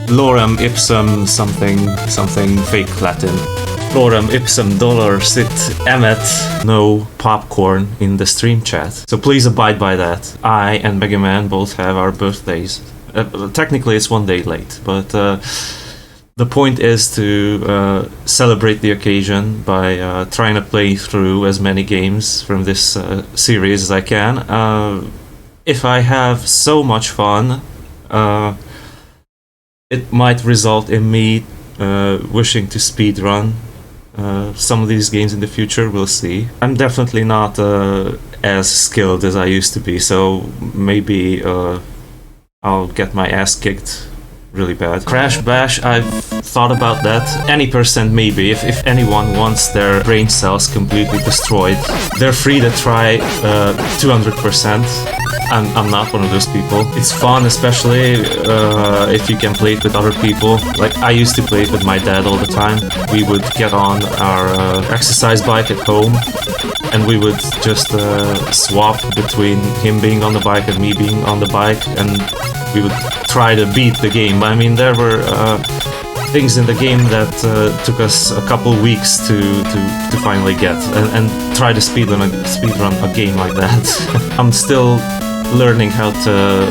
Lorem ipsum something fake Latin. Lorem ipsum dolor sit emet. No popcorn in the stream chat. So please abide by that. I and Mega Man both have our birthdays. Technically it's one day late, but the point is to celebrate the occasion by trying to play through as many games from this series as I can. If I have so much fun, it might result in me wishing to speedrun some of these games in the future. We'll see. I'm definitely not as skilled as I used to be, so maybe I'll get my ass kicked really bad. Crash Bash, I've thought about that. Any percent maybe. If anyone wants their brain cells completely destroyed, they're free to try 200%. I'm not one of those people. It's fun, especially if you can play it with other people. Like, I used to play it with my dad all the time. We would get on our exercise bike at home, and we would just swap between him being on the bike and me being on the bike, and we would try to beat the game. I mean, there were things in the game that took us a couple weeks to finally get, and try to speedrun a game like that. I'm still learning how to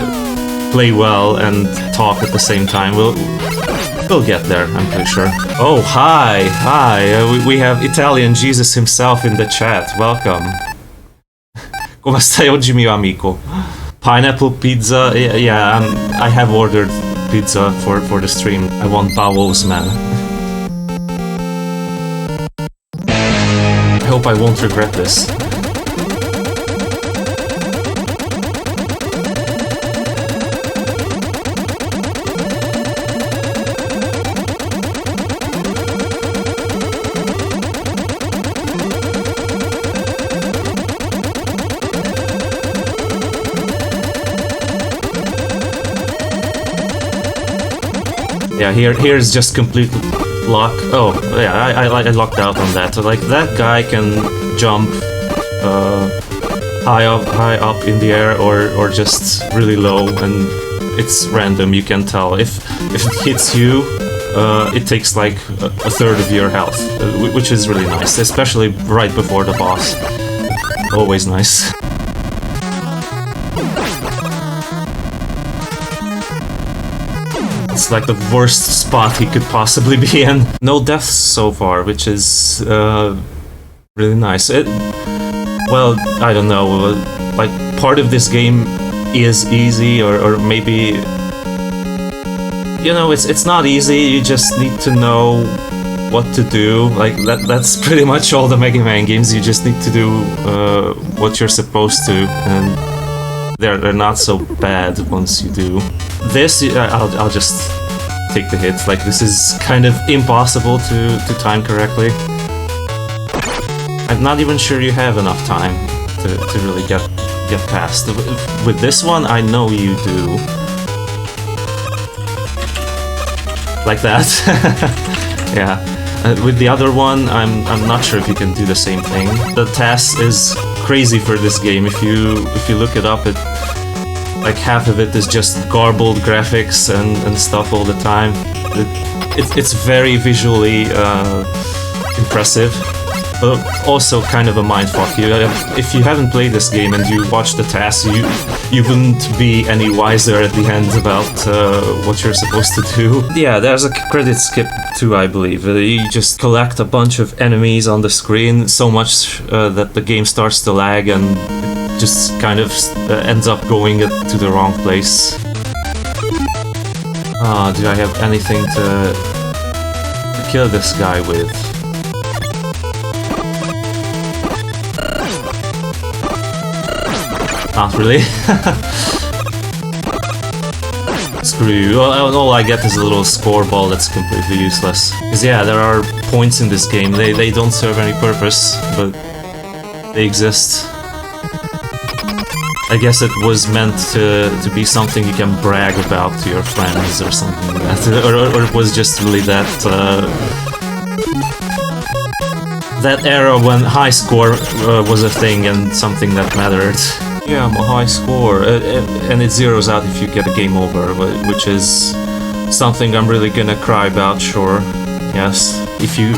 play well and talk at the same time. We'll get there, I'm pretty sure. Oh, hi! We have Italian Jesus himself in the chat. Welcome. Come stai oggi, mio amico? Pineapple pizza? Yeah, I have ordered pizza for the stream. I want bowels, man. I hope I won't regret this. Yeah, here's just complete lock. Oh, yeah, I locked out on that. Like, that guy can jump high up in the air or just really low, and it's random. You can tell if it hits you, it takes like a third of your health, which is really nice, especially right before the boss. Always nice. It's like the worst spot he could possibly be in. No deaths so far, which is really nice. Well, I don't know, like, part of this game is easy, or maybe, you know, it's not easy. You just need to know what to do. Like, that's pretty much all the Mega Man games. You just need to do what you're supposed to, and they're not so bad once you do. This, I'll just take the hit. Like, this is kind of impossible to time correctly. I'm not even sure you have enough time to really get past. With this one, I know you do. Like that. Yeah. With the other one, I'm not sure if you can do the same thing. The TAS is crazy for this game. If you look it up, like, half of it is just garbled graphics and stuff all the time. It's very visually impressive, but also kind of a mindfuck. If you haven't played this game and you watch the TAS, you wouldn't be any wiser at the end about what you're supposed to do. Yeah, there's a credit skip too, I believe. You just collect a bunch of enemies on the screen so much that the game starts to lag, and just kind of ends up going to the wrong place. Do I have anything to kill this guy with? Not really. Screw you. All I get is a little score ball that's completely useless. Because yeah, there are points in this game. They don't serve any purpose, but they exist. I guess it was meant to be something you can brag about to your friends or something like that. Or it was just really that era when high score was a thing and something that mattered. Yeah, I'm a high score, and it zeroes out if you get a game over, which is something I'm really gonna cry about, sure. Yes, if you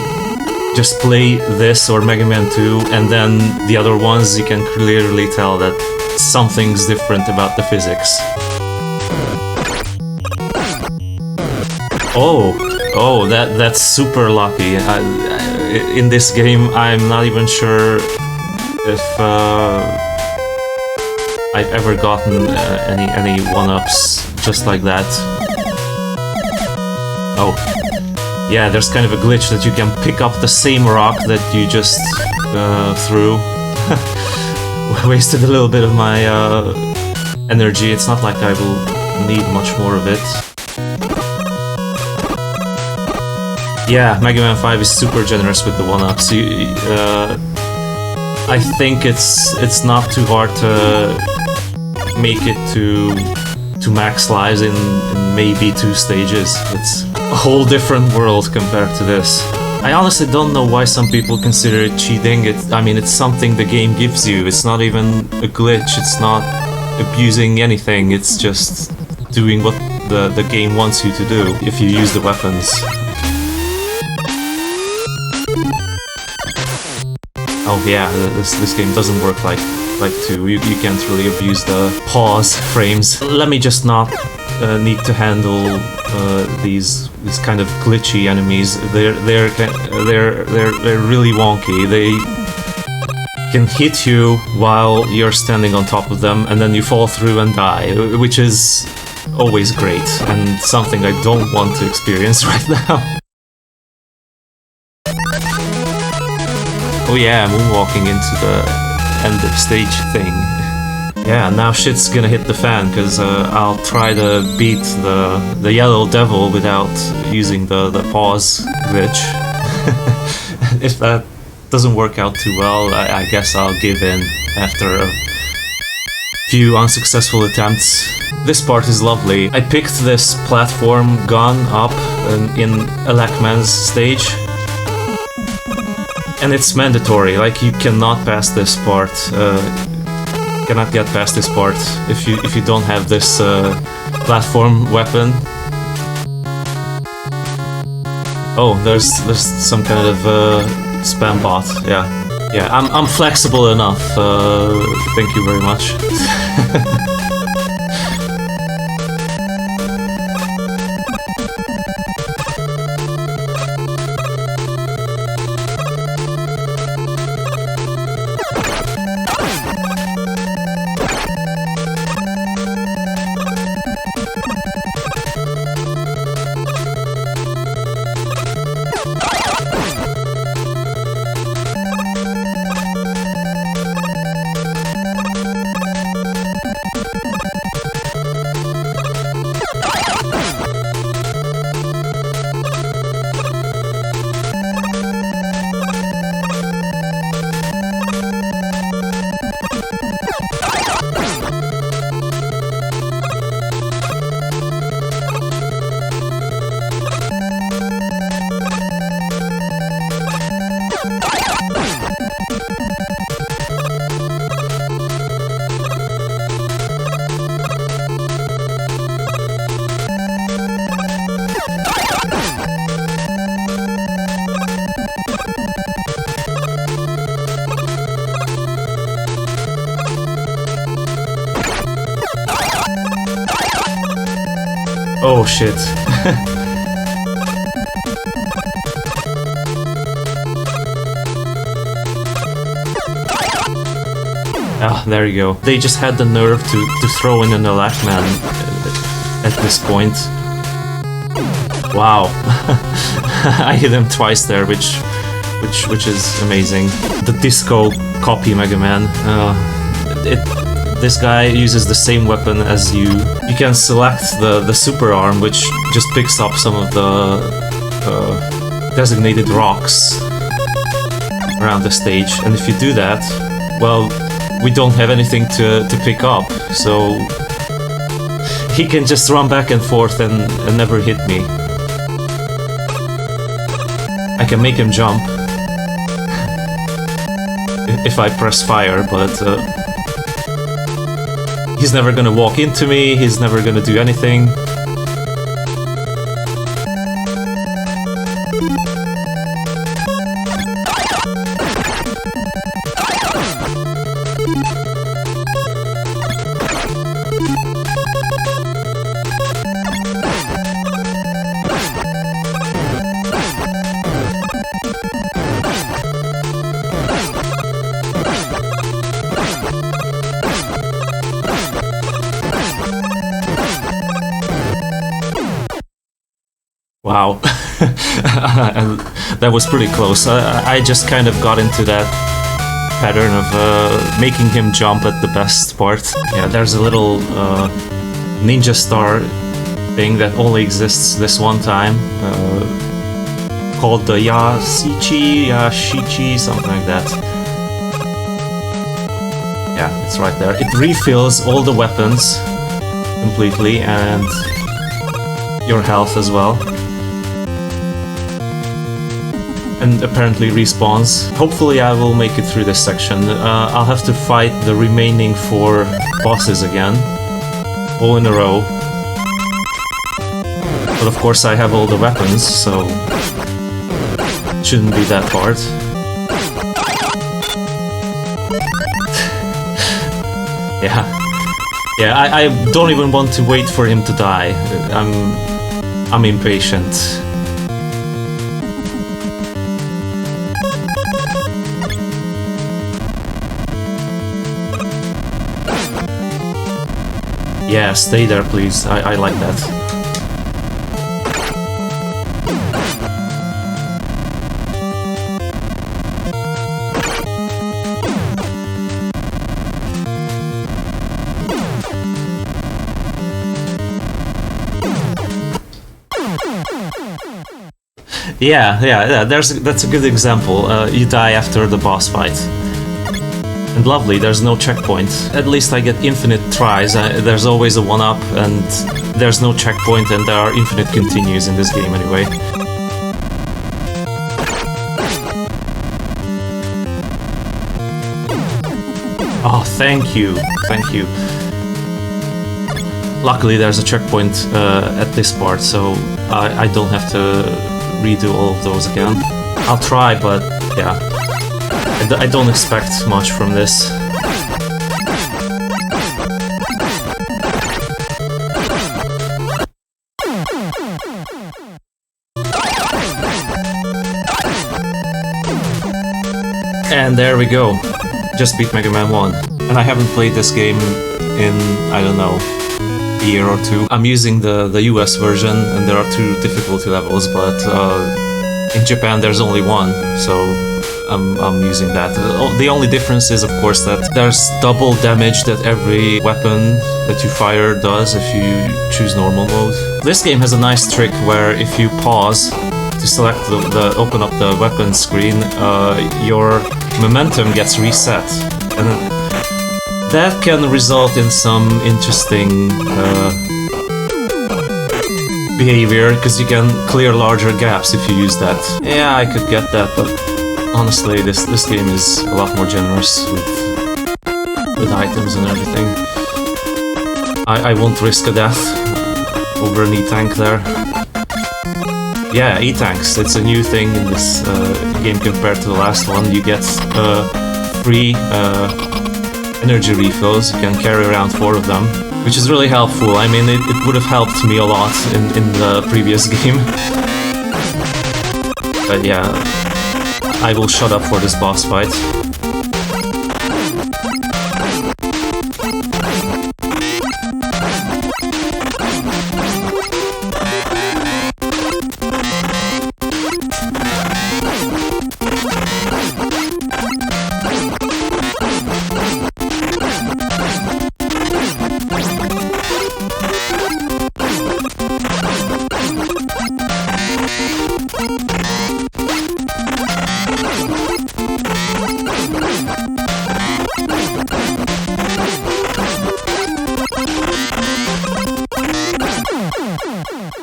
just play this or Mega Man 2 and then the other ones, you can clearly tell that something's different about the physics. Oh, that's super lucky. In this game, I'm not even sure if I've ever gotten any one-ups just like that. Oh, yeah, there's kind of a glitch that you can pick up the same rock that you just threw. Wasted a little bit of my energy. It's not like I will need much more of it. Yeah, Mega Man 5 is super generous with the one-ups. I think it's not too hard to make it to max lives in maybe 2 stages. It's a whole different world compared to this. I honestly don't know why some people consider it cheating. I mean, it's something the game gives you. It's not even a glitch. It's not abusing anything. It's just doing what the game wants you to do if you use the weapons. Oh yeah, this game doesn't work like 2. You can't really abuse the pause frames. Let me just not need to handle these kind of glitchy enemies. They're really wonky. They can hit you while you're standing on top of them, and then you fall through and die, which is always great and something I don't want to experience right now. Oh yeah, moonwalking into the end of stage thing. Yeah, now shit's gonna hit the fan, because I'll try to beat the yellow devil without using the pause glitch. If that doesn't work out too well, I guess I'll give in after a few unsuccessful attempts. This part is lovely. I picked this platform gun up in Elecman's stage. And it's mandatory, like you cannot pass this part, cannot get past this part if you don't have this platform weapon. Oh, there's some kind of spam bot. Yeah, I'm flexible enough. Thank you very much. Oh shit. Ah, there you go. They just had the nerve to throw in an Elecman at this point. Wow. I hit him twice there, which is amazing. The disco copy Mega Man. This guy uses the same weapon as you. You can select the super arm, which just picks up some of the designated rocks around the stage. And if you do that, well, we don't have anything to pick up, so he can just run back and forth and never hit me. I can make him jump if I press fire, but he's never gonna walk into me, he's never gonna do anything. Wow. And that was pretty close. I just kind of got into that pattern of making him jump at the best part. Yeah, there's a little ninja star thing that only exists this one time, called the Yashichi, something like that. Yeah, it's right there. It refills all the weapons completely and your health as well. And apparently respawns. Hopefully I will make it through this section. I'll have to fight the remaining 4 bosses again, all in a row. But of course I have all the weapons, so it shouldn't be that hard. Yeah, I don't even want to wait for him to die. I'm impatient. Yeah, stay there, please. I like that. Yeah. That's a good example. You die after the boss fight. And lovely, there's no checkpoint. At least I get infinite tries. There's always a 1-up, and there's no checkpoint, and there are infinite continues in this game anyway. Oh, thank you. Luckily there's a checkpoint at this part, so I don't have to redo all of those again. I'll try, but yeah. I don't expect much from this. And there we go. Just beat Mega Man 1. And I haven't played this game in, I don't know, a year or 2. I'm using the US version, and there are 2 difficulty levels, but in Japan there's only 1, so I'm using that. The only difference is, of course, that there's double damage that every weapon that you fire does if you choose normal mode. This game has a nice trick where if you pause to select open up the weapon screen, your momentum gets reset, and that can result in some interesting behavior, because you can clear larger gaps if you use that. Yeah, I could get that, but honestly, this game is a lot more generous with items and everything. I won't risk a death over an E-tank there. Yeah, E-tanks, it's a new thing in this game compared to the last one. You get free energy refills. You can carry around 4 of them, which is really helpful. I mean, it would have helped me a lot in the previous game. But yeah, I will shut up for this boss fight.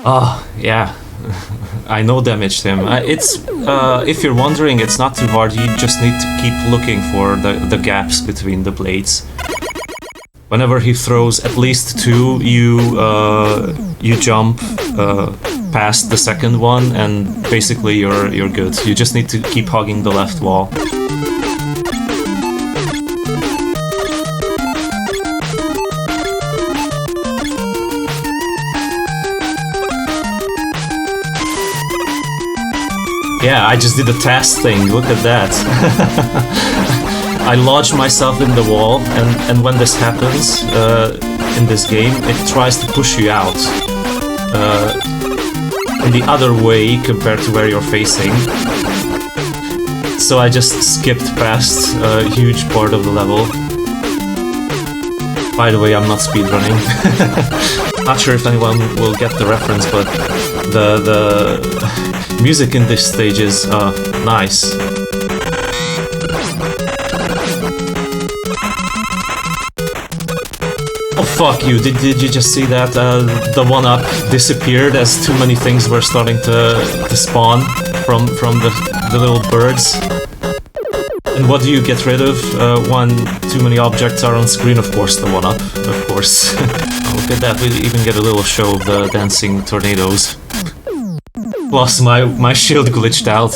Oh, yeah. I no damaged him. It's if you're wondering, it's not too hard. You just need to keep looking for the gaps between the blades. Whenever he throws at least 2, you jump past the second one, and basically you're good. You just need to keep hugging the left wall. Yeah, I just did the test thing, look at that. I lodged myself in the wall, and when this happens in this game, it tries to push you out. in the other way compared to where you're facing. So I just skipped past a huge part of the level. By the way, I'm not speedrunning. Not sure if anyone will get the reference, but the music in this stage is nice. Oh fuck you, did you just see that? The one-up disappeared as too many things were starting to spawn from the little birds. And what do you get rid of when too many objects are on screen? Of course, the one-up, of course. Look at that, we even get a little show of the dancing tornadoes. Plus, my shield glitched out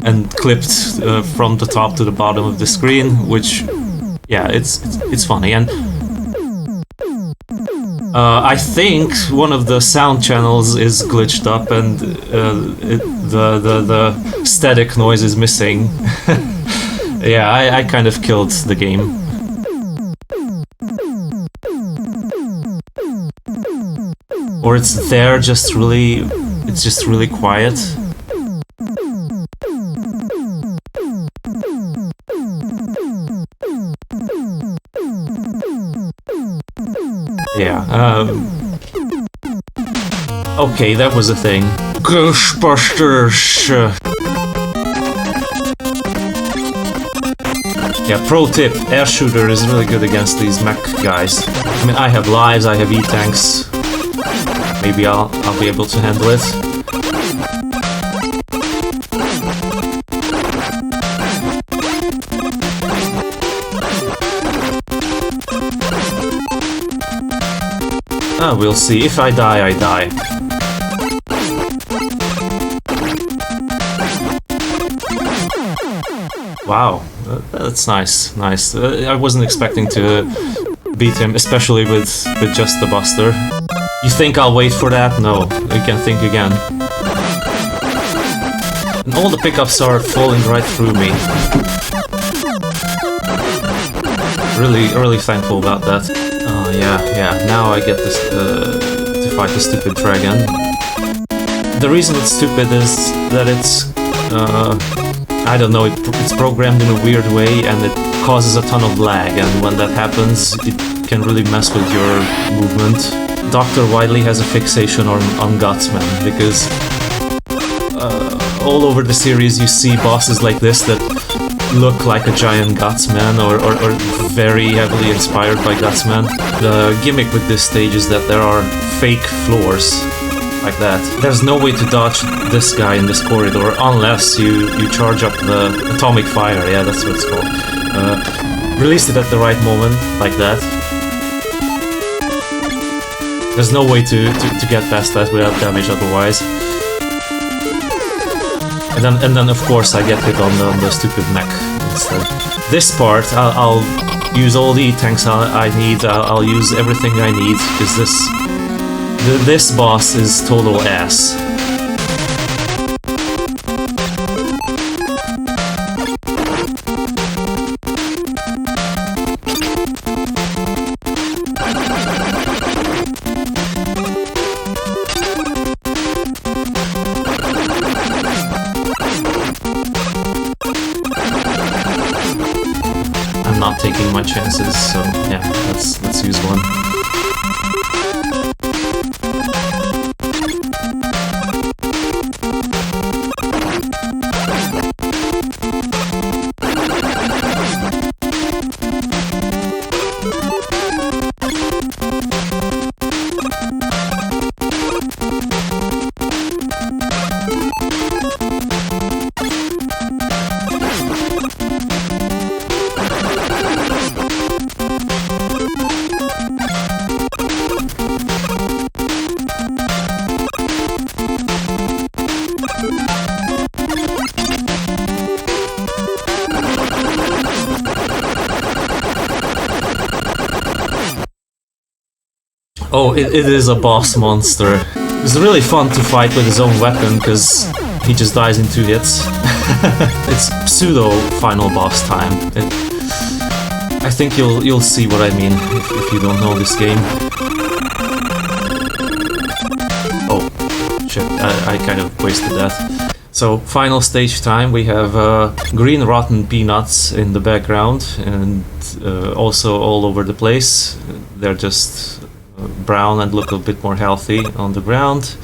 and clipped from the top to the bottom of the screen, which, yeah, it's funny. And I think one of the sound channels is glitched up, and the static noise is missing. Yeah, I kind of killed the game. Or it's there, just really... it's just really quiet. Yeah, okay, that was a thing. Ghostbusters! Yeah, pro tip, air shooter is really good against these mech guys. I mean, I have lives, I have E-tanks. Maybe I'll be able to handle it. Ah, we'll see. If I die, I die. Wow, that's nice, nice. I wasn't expecting to beat him, especially with just the Buster. You think I'll wait for that? No, you can think again. And all the pickups are falling right through me. Really thankful about that. Oh yeah, now I get this to fight the stupid dragon. The reason it's stupid is that it's, I don't know, it's programmed in a weird way and it causes a ton of lag, and when that happens, it can really mess with your movement. Dr. Wily has a fixation on Gutsman, because all over the series you see bosses like this that look like a giant Gutsman or very heavily inspired by Gutsman. The gimmick with this stage is that there are fake floors like that. There's no way to dodge this guy in this corridor unless you charge up the atomic fire, yeah, that's what it's called. Release it at the right moment, like that. There's no way to get past that without damage otherwise. And then of course I get hit on the stupid mech instead. This part, I'll use all the tanks I need, I'll use everything I need, because this boss is total ass. Not taking my chances, so yeah, let's use one. Oh, it is a boss monster. It's really fun to fight with his own weapon, because he just dies in 2 hits. It's pseudo final boss time. I think you'll see what I mean if you don't know this game. Oh, shit. I kind of wasted that. So, final stage time, we have green rotten peanuts in the background, and also all over the place. They're just brown and look a bit more healthy on the ground.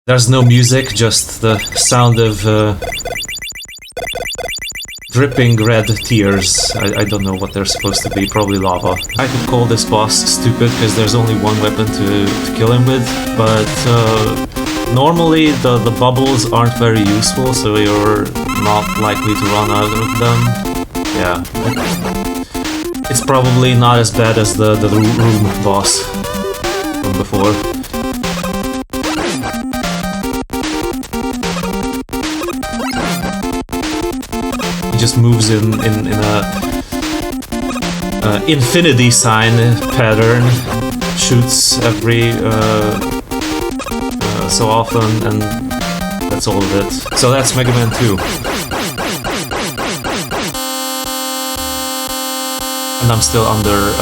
There's no music, just the sound of dripping red tears. I don't know what they're supposed to be, probably lava. I could call this boss stupid because there's only one weapon to kill him with, but normally the bubbles aren't very useful, so you're not likely to run out of them. Yeah. It's probably not as bad as the room boss from before. He just moves in a infinity sign pattern, shoots every so often, and that's all of it. So that's Mega Man 2. And I'm still under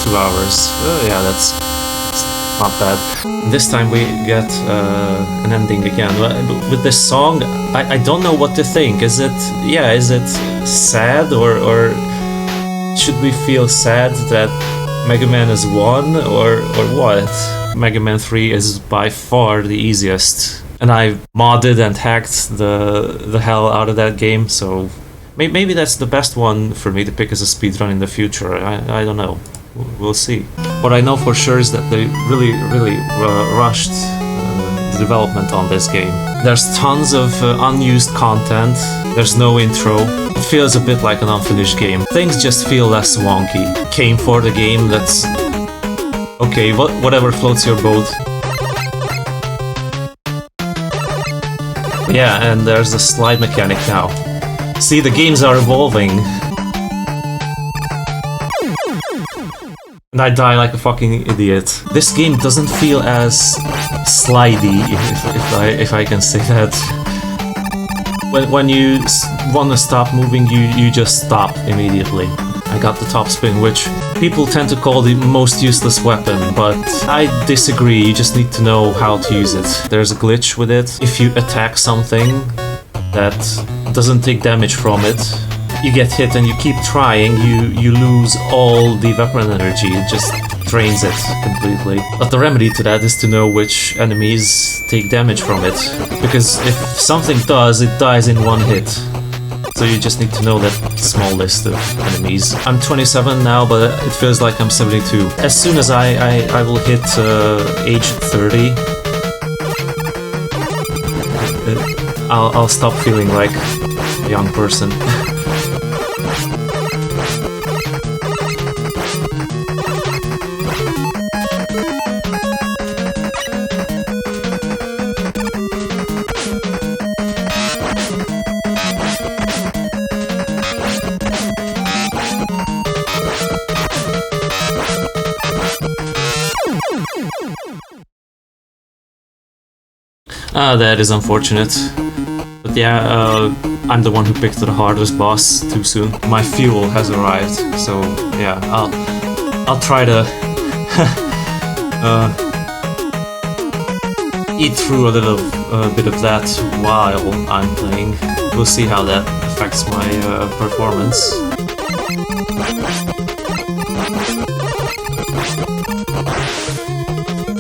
2 hours. Yeah, that's not bad. This time we get an ending again. With this song, I don't know what to think. Is it sad, or should we feel sad that Mega Man is won, or what? Mega Man 3 is by far the easiest, and I modded and hacked the hell out of that game, so maybe that's the best one for me to pick as a speedrun in the future. I don't know. We'll see. What I know for sure is that they really rushed the development on this game. There's tons of unused content. There's no intro. It feels a bit like an unfinished game. Things just feel less wonky. Came for the game that's okay, whatever floats your boat. Yeah, and there's a slide mechanic now. See, the games are evolving. And I die like a fucking idiot. This game doesn't feel as slidey, if I can say that. When you want to stop moving, you just stop immediately. I got the top spin, which people tend to call the most useless weapon, but I disagree. You just need to know how to use it. There's a glitch with it. If you attack something that doesn't take damage from it, you get hit and you keep trying, you lose all the weapon energy. It just drains it completely. But the remedy to that is to know which enemies take damage from it, because if something does, it dies in one hit. So you just need to know that small list of enemies. I'm 27 now, but it feels like I'm 72. As soon as I will hit age 30, I'll stop feeling like a young person. That is unfortunate. But yeah, I'm the one who picked the hardest boss too soon. My fuel has arrived, so yeah, I'll try to eat through a little bit of that while I'm playing. We'll see how that affects my performance.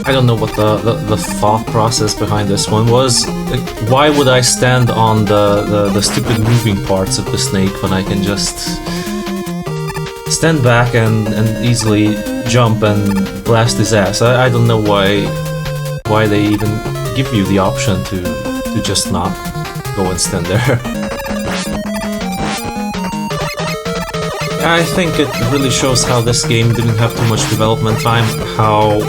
I don't know what the thought process behind this one was. Why would I stand on the stupid moving parts of the snake when I can just stand back and easily jump and blast his ass? I don't know why they even give you the option to just not go and stand there. I think it really shows how this game didn't have too much development time, how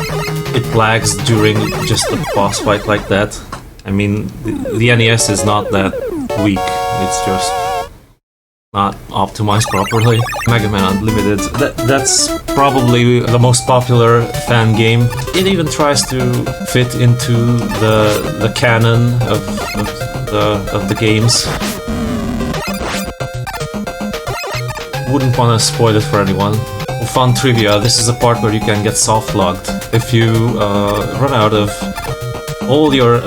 it lags during just a boss fight like that. I mean, the NES is not that weak, it's just not optimized properly. Mega Man Unlimited, that's probably the most popular fan game. It even tries to fit into the canon of the games. Wouldn't want to spoil it for anyone. Fun trivia, this is a part where you can get soft-logged. If you run out of all your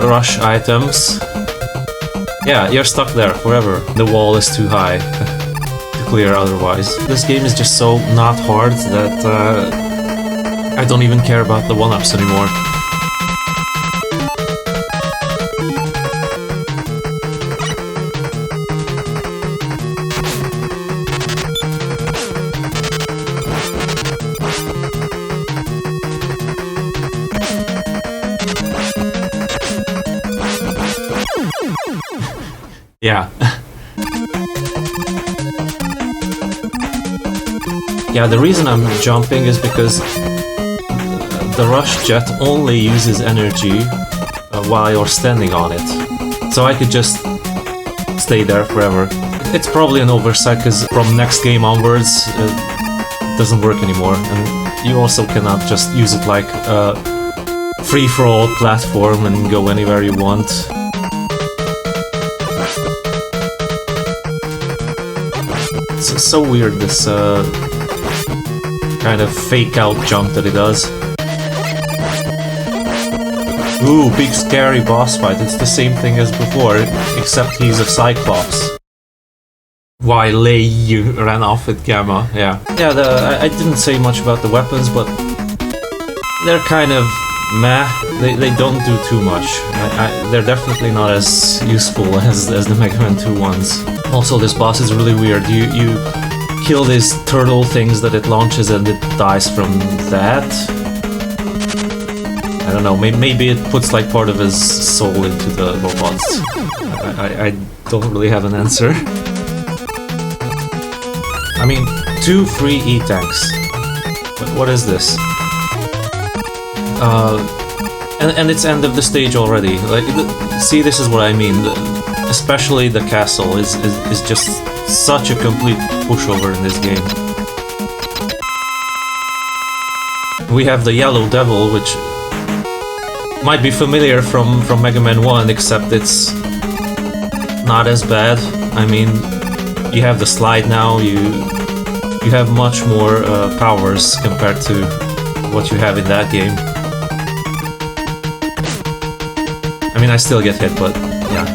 rush items. Yeah, you're stuck there forever. The wall is too high to clear otherwise. This game is just so not hard that I don't even care about the one-ups anymore. Yeah. Yeah, the reason I'm jumping is because the rush jet only uses energy while you're standing on it. So I could just stay there forever. It's probably an oversight because from next game onwards it doesn't work anymore. And you also cannot just use it like a free-for-all platform and go anywhere you want. It's so weird, this kind of fake-out jump that he does. Ooh, big scary boss fight. It's the same thing as before, except he's a Cyclops. Why Lei ran off with Gamma, yeah. Yeah, I didn't say much about the weapons, but they're kind of meh. They don't do too much. They're definitely not as useful as the Mega Man 2 ones. Also, this boss is really weird. You kill these turtle things that it launches and it dies from that. I don't know, maybe it puts like part of his soul into the robots. I don't really have an answer. I mean, 2 free E-tanks. What is this? And it's end of the stage already. Like, see, this is what I mean. Especially the castle is just such a complete pushover in this game. We have the Yellow Devil, which might be familiar from Mega Man 1, except it's not as bad. I mean, you have the slide now, you have much more powers compared to what you have in that game. I mean, I still get hit, but yeah.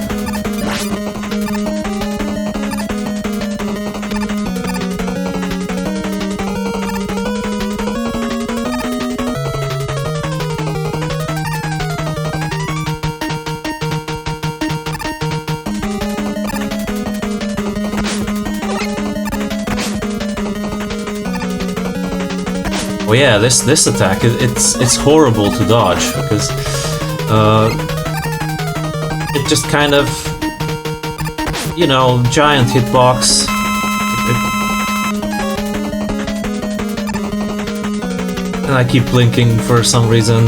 Oh yeah, this attack, it's horrible to dodge, because it just kind of, you know, giant hitbox. And I keep blinking for some reason.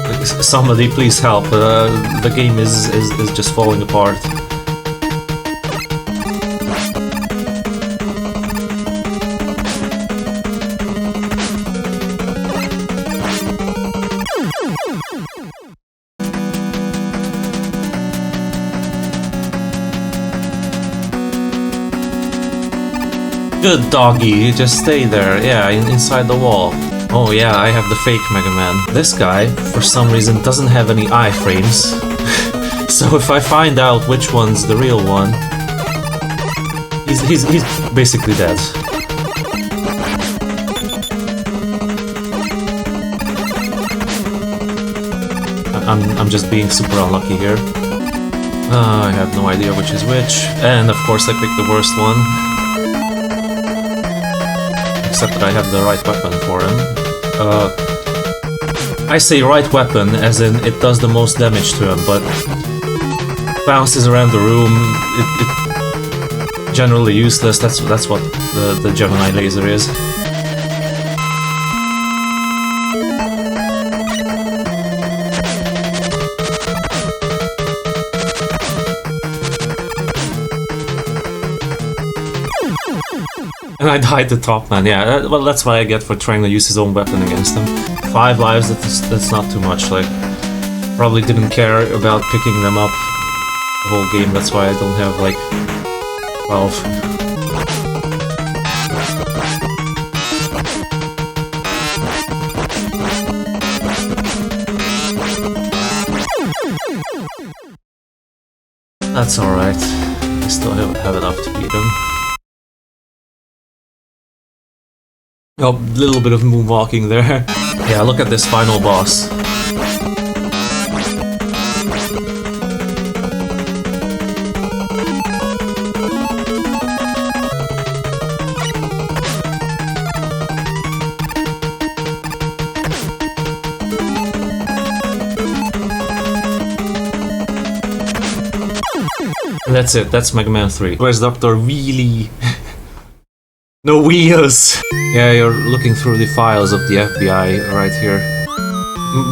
Like, somebody please help, the game is just falling apart. Good doggy, just stay there, yeah, inside the wall. Oh yeah, I have the fake Mega Man. This guy, for some reason, doesn't have any iframes. So if I find out which one's the real one, he's basically dead. I'm just being super unlucky here. I have no idea which is which, and of course I picked the worst one. Except that I have the right weapon for him. I say right weapon as in it does the most damage to him, but bounces around the room, it generally useless. That's what the Gemini laser is. And I died to Top Man, yeah, well that's what I get for trying to use his own weapon against him. 5 lives, that's not too much, like, probably didn't care about picking them up the whole game, that's why I don't have, like, 12. That's alright. I still have enough to beat him. Oh, little bit of moonwalking there. Yeah, look at this final boss. And that's it, that's Mega Man 3. Where's Dr. Wheelie? No wheels! Yeah, you're looking through the files of the FBI right here.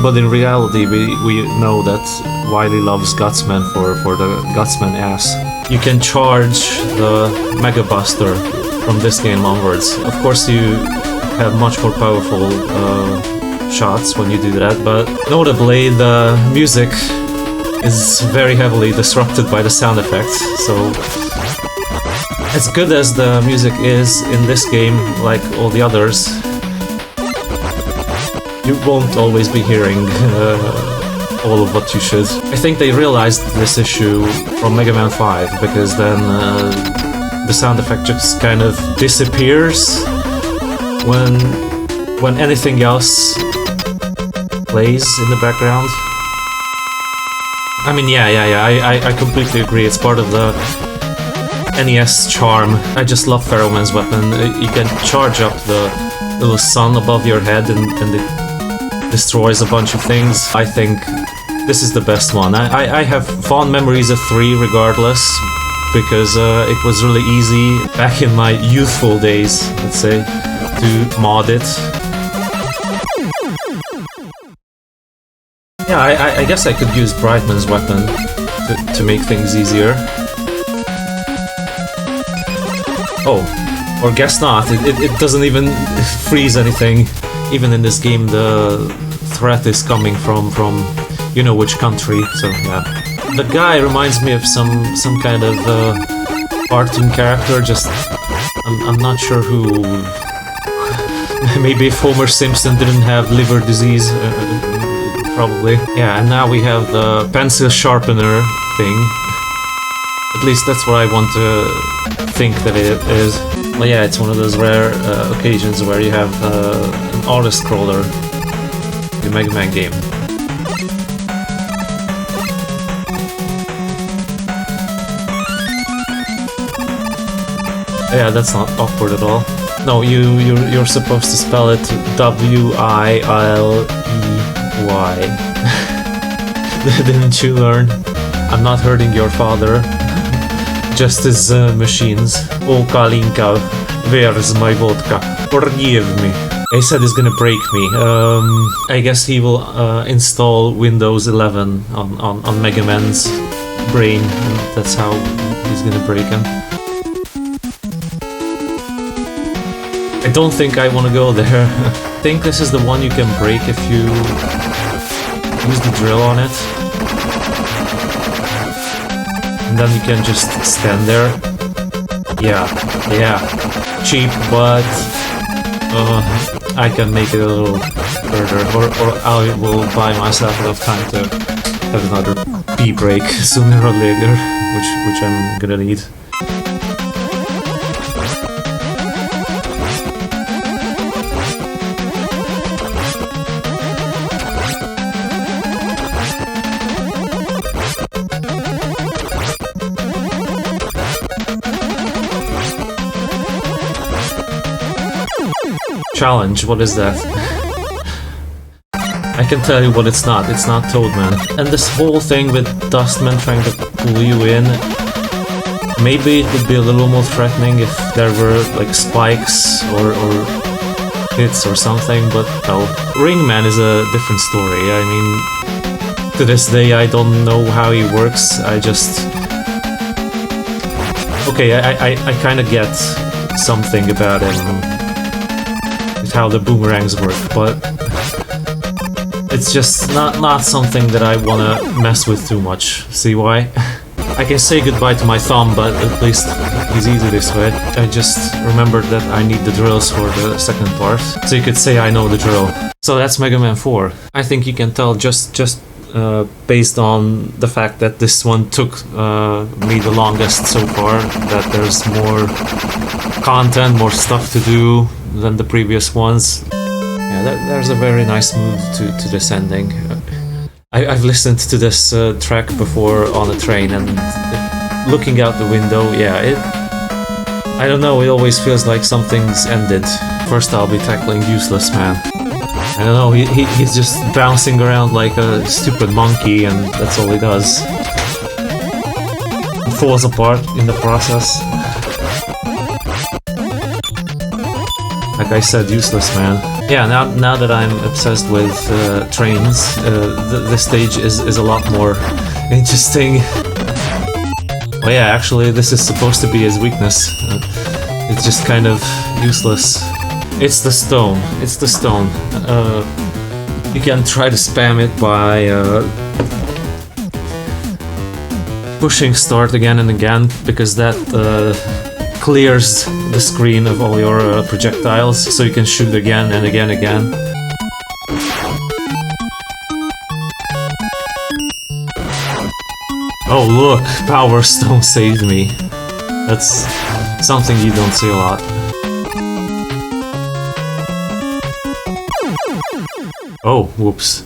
But in reality, we know that Wily loves Gutsman for the Gutsman ass. You can charge the Mega Buster from this game onwards. Of course, you have much more powerful shots when you do that, but notably the music is very heavily disrupted by the sound effects, so as good as the music is in this game, like all the others, you won't always be hearing all of what you should. I think they realized this issue from Mega Man 5, because then the sound effect just kind of disappears when anything else plays in the background. I mean, yeah, I completely agree. It's part of the NES charm. I just love Pharaohman's weapon. You can charge up the little sun above your head and it destroys a bunch of things. I think this is the best one. I have fond memories of 3 regardless, because it was really easy back in my youthful days, let's say, to mod it. Yeah, I guess I could use Brightman's weapon to make things easier. Oh, or guess not, it doesn't even freeze anything. Even in this game the threat is coming from you know which country, so yeah. The guy reminds me of some kind of cartoon character, just I'm not sure who. Maybe if Homer Simpson didn't have liver disease. Probably. Yeah, and now we have the pencil sharpener thing. At least that's what I want to think that it is. But yeah, it's one of those rare occasions where you have an auto-scroller in the Mega Man game. Yeah, that's not awkward at all. No, you're supposed to spell it W-I-L-E-Y. Didn't you learn? I'm not hurting your father. Just his machines. Oh, Kalinka, where's my vodka? Forgive me. He said he's gonna break me. I guess he will install Windows 11 on Mega Man's brain. That's how he's gonna break him. I don't think I want to go there. I think this is the one you can break if you use the drill on it. And then you can just stand there. Yeah. Cheap, but I can make it a little further. Or I will buy myself enough time to have another pee break sooner or later, which I'm gonna need. Challenge, what is that? I can tell you what it's not. It's not Toadman. And this whole thing with Dustman trying to pull you in, maybe it would be a little more threatening if there were like spikes or hits or something, but no. Ringman is a different story. I mean, to this day I don't know how he works. I just... Okay, I kind of get something about him, how the boomerangs work, but it's just not something that I wanna mess with too much. See why? I can say goodbye to my thumb, but at least he's easy this way. I just remembered that I need the drills for the second part, so you could say I know the drill. So that's Mega Man 4. I think you can tell just based on the fact that this one took me the longest so far, that there's more content, more stuff to do than the previous ones. Yeah, there's a very nice mood to this ending. I've listened to this track before on a train, and looking out the window, yeah, I don't know, it always feels like something's ended. First I'll be tackling Useless Man. I don't know, he's just bouncing around like a stupid monkey, and that's all he does. He falls apart in the process. Like I said, Useless Man. Yeah, now that I'm obsessed with trains, this stage is a lot more interesting. Oh yeah, actually this is supposed to be his weakness. It's just kind of useless. It's the stone. It's the stone. You can try to spam it by pushing start again and again, because that clears the screen of all your projectiles, so you can shoot again and again and again. Oh look, Power Stone saved me. That's something you don't see a lot. Oh, whoops.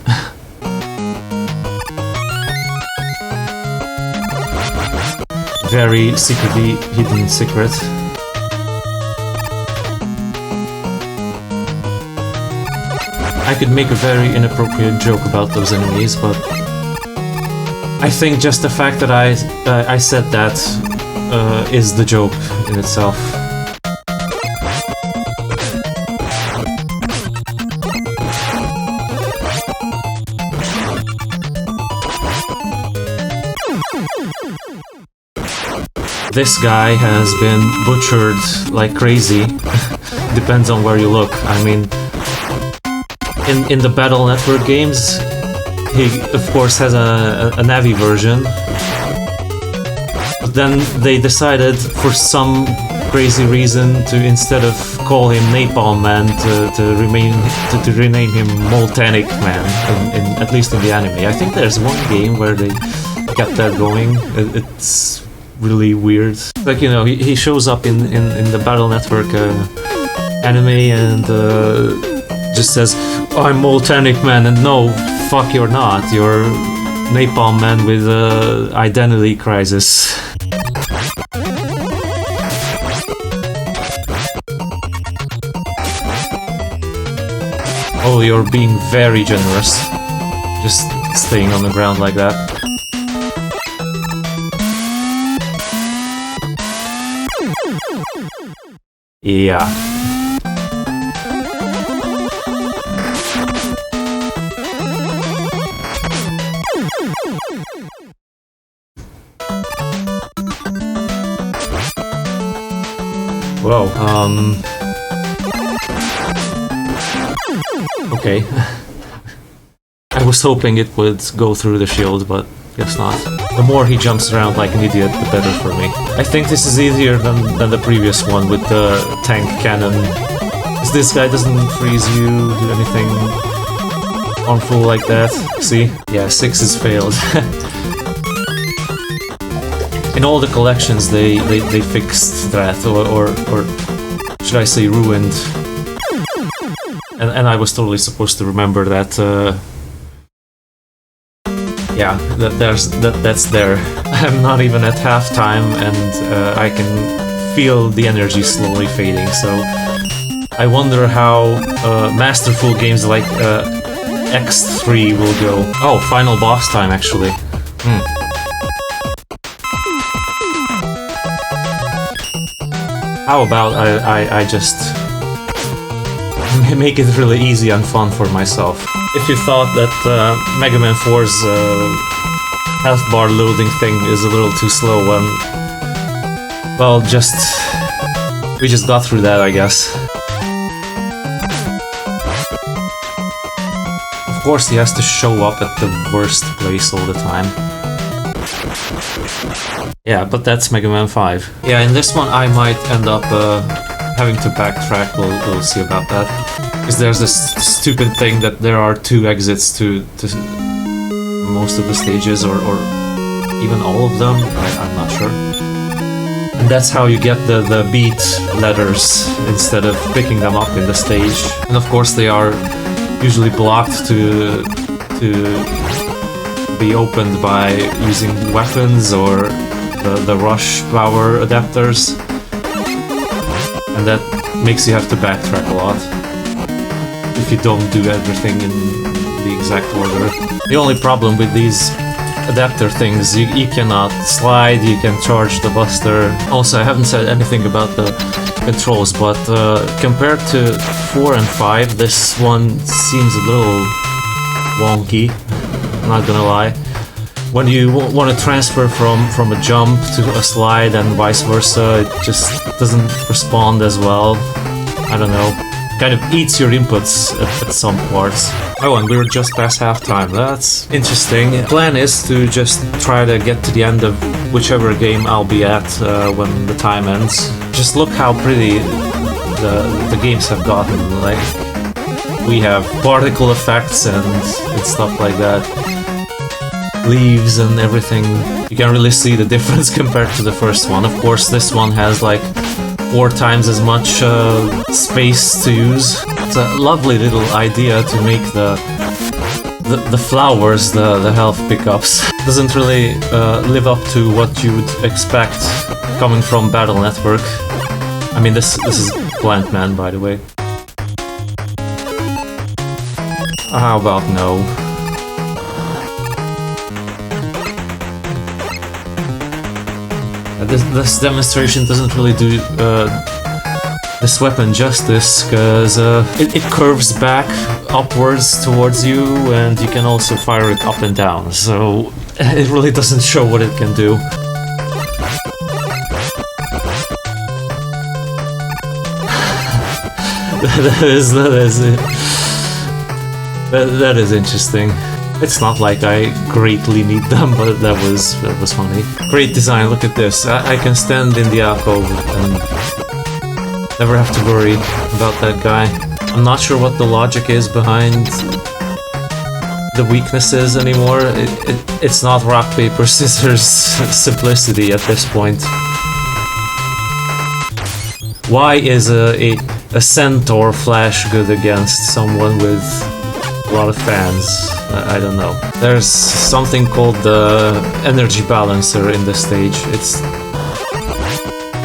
Very secretly hidden secret. I could make a very inappropriate joke about those enemies, but I think just the fact that I said that is the joke in itself. This guy has been butchered like crazy. Depends on where you look. I mean, in the Battle Network games, he of course has a Navi version. But then they decided, for some crazy reason, to instead of call him Napalm Man, to rename him Moltanic Man. At least in the anime. I think there's one game where they kept that going. It's really weird. Like, you know, he shows up in the Battle Network anime and just says, I'm Moltanic Man, and no, fuck, you're not. You're Napalm Man with identity crisis. Oh, you're being very generous. Just staying on the ground like that. Yeah. Whoa, okay. I was hoping it would go through the shield, but guess not. The more he jumps around like an idiot, the better for me. I think this is easier than the previous one with the tank cannon. This guy doesn't freeze you, do anything harmful like that. See? Yeah, 6 is failed. In all the collections they fixed that, or should I say ruined. And I was totally supposed to remember that yeah, that's there. I'm not even at halftime, and I can feel the energy slowly fading, so I wonder how masterful games like X3 will go. Oh, final boss time, actually. How about I just make it really easy and fun for myself. If you thought that Mega Man 4's health bar loading thing is a little too slow, well, we just got through that, I guess. Of course, he has to show up at the worst place all the time. Yeah, but that's Mega Man 5. Yeah, in this one I might end up having to backtrack, we'll see about that. Because there's this stupid thing that there are 2 exits to most of the stages, or even all of them. I'm not sure. And that's how you get the beat letters instead of picking them up in the stage. And of course they are usually blocked to be opened by using weapons or the rush power adapters. And that makes you have to backtrack a lot if you don't do everything in the exact order. The only problem with these adapter things, you cannot slide, you can charge the buster. Also, I haven't said anything about the controls, but compared to 4 and 5, this one seems a little wonky, I'm not gonna lie. When you want to transfer from a jump to a slide and vice versa, it just doesn't respond as well. I don't know. Kind of eats your inputs at some parts. Oh, and we're just past halftime. That's interesting. The plan is to just try to get to the end of whichever game I'll be at when the time ends. Just look how pretty the games have gotten. Like, we have particle effects and stuff like that. Leaves and everything. You can really see the difference compared to the first one. Of course, this one has like 4 times as much space to use. It's a lovely little idea to make the flowers the health pickups. Doesn't really live up to what you would expect coming from Battle Network. I mean, this is Plant Man, by the way. How about no? This demonstration doesn't really do this weapon justice, because it curves back upwards towards you, and you can also fire it up and down, so it really doesn't show what it can do. That is interesting. It's not like I greatly need them, but that was funny. Great design, look at this. I can stand in the alcove and never have to worry about that guy. I'm not sure what the logic is behind the weaknesses anymore. It's not rock, paper, scissors simplicity at this point. Why is a centaur flash good against someone with a lot of fans? I don't know. There's something called the energy balancer in this stage. It's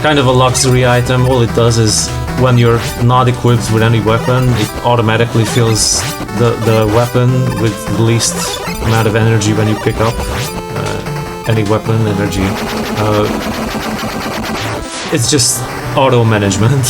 kind of a luxury item. All it does is, when you're not equipped with any weapon, it automatically fills the weapon with the least amount of energy when you pick up any weapon energy. It's just auto management.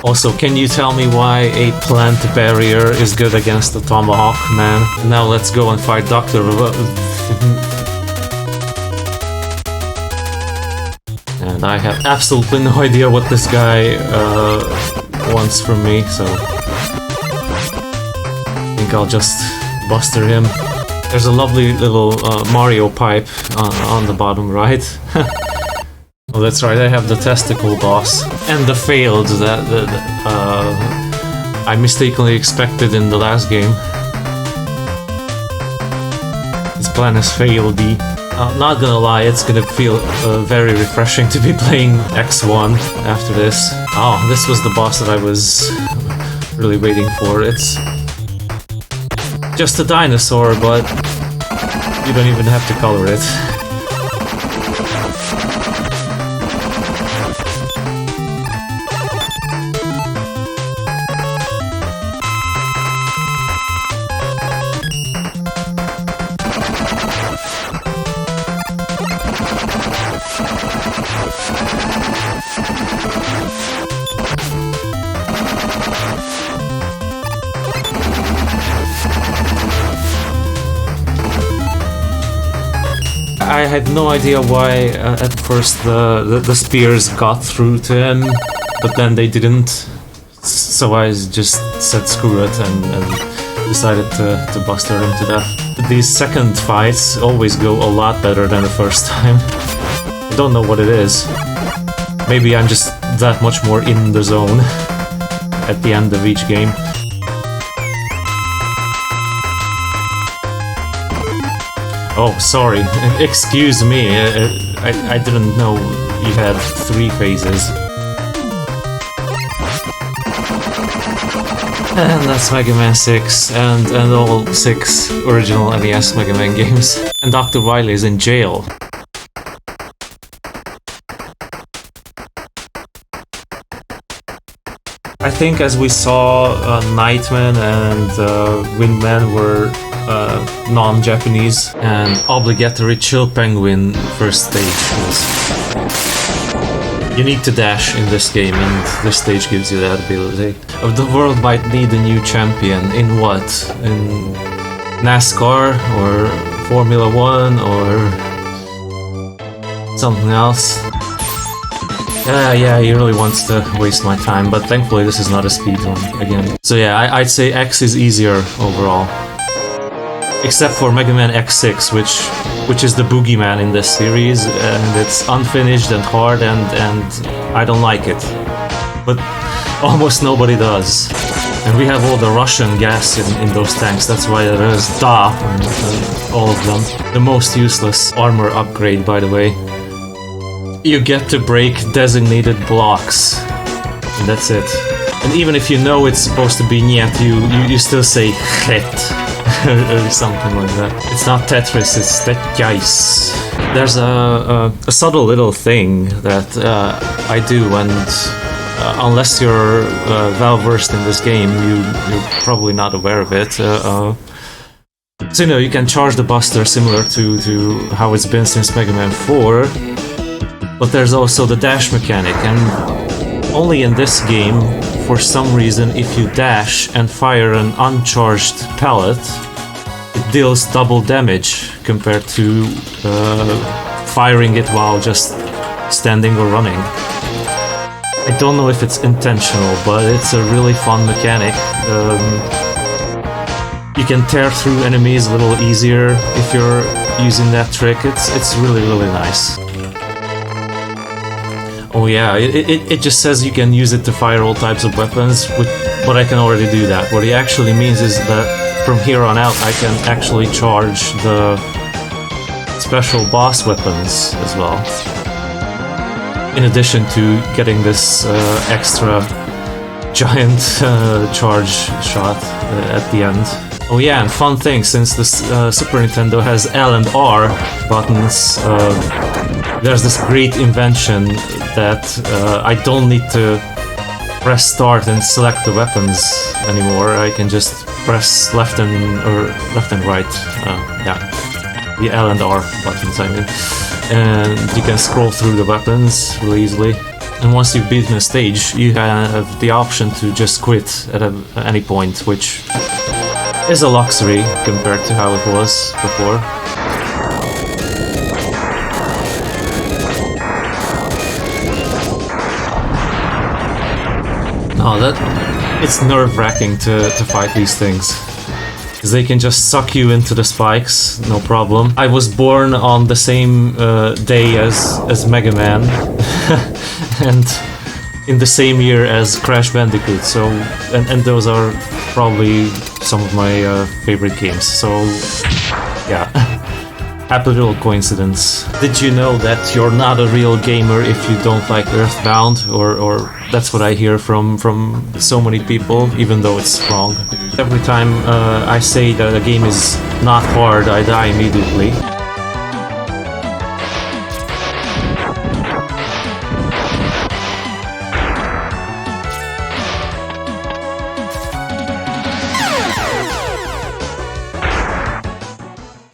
Also, can you tell me why a plant barrier is good against the tomahawk, man? Now let's go and fight Dr. And I have absolutely no idea what this guy wants from me, so I think I'll just buster him. There's a lovely little Mario pipe on the bottom right. Oh, that's right, I have the testicle boss. And the failed that I mistakenly expected in the last game. This plan has failed. Not gonna lie, it's gonna feel very refreshing to be playing X1 after this. Oh, this was the boss that I was really waiting for. It's just a dinosaur, but you don't even have to color it. I had no idea why at first the spears got through to him, but then they didn't. So I just said screw it and decided to buster him to death. these second fights always go a lot better than the first time. I don't know what it is. Maybe I'm just that much more in the zone at the end of each game. Oh, sorry. Excuse me. I didn't know you had 3 phases. And that's Mega Man 6 and all 6 original NES Mega Man games. And Dr. Wily is in jail. I think as we saw, Nightman and Windman were non-Japanese, and obligatory Chill Penguin first stage was... You need to dash in this game, and this stage gives you that ability. The world might need a new champion. In what? In NASCAR? Or Formula 1? Or something else? Yeah, he really wants to waste my time, but thankfully this is not a speedrun again. So yeah, I'd say X is easier overall. Except for Mega Man X6, which is the boogeyman in this series, and it's unfinished and hard, and I don't like it. But almost nobody does. And we have all the Russian gas in those tanks, that's why there is Da and all of them. The most useless armor upgrade, by the way. You get to break designated blocks, and that's it. And even if you know it's supposed to be Niet, you still say Chet. Or something like that. It's not Tetris, it's Tetjais. There's a subtle little thing that I do, and unless you're well-versed in this game, you're probably not aware of it. So you know, you can charge the Buster similar to how it's been since Mega Man 4, but there's also the dash mechanic, and only in this game, for some reason, if you dash and fire an uncharged pellet, it deals double damage compared to firing it while just standing or running. I don't know if it's intentional, but it's a really fun mechanic. You can tear through enemies a little easier if you're using that trick. It's really, really nice. Oh yeah, it just says you can use it to fire all types of weapons, but I can already do that. What it actually means is that from here on out I can actually charge the special boss weapons as well. In addition to getting this extra giant charge shot at the end. Oh yeah, and fun thing, since the Super Nintendo has L and R buttons, there's this great invention that I don't need to press start and select the weapons anymore. I can just press left and right, yeah, the L and R buttons I mean, and you can scroll through the weapons really easily. And once you've beaten a stage, you have the option to just quit at any point, which is a luxury compared to how it was before. No, it's nerve-wracking to fight these things, because they can just suck you into the spikes, no problem. I was born on the same day as Mega Man, and in the same year as Crash Bandicoot, so and those are probably some of my favorite games, so yeah. Happy little coincidence. Did you know that you're not a real gamer if you don't like Earthbound? Or that's what I hear from so many people, even though it's wrong. Every time I say that a game is not hard, I die immediately.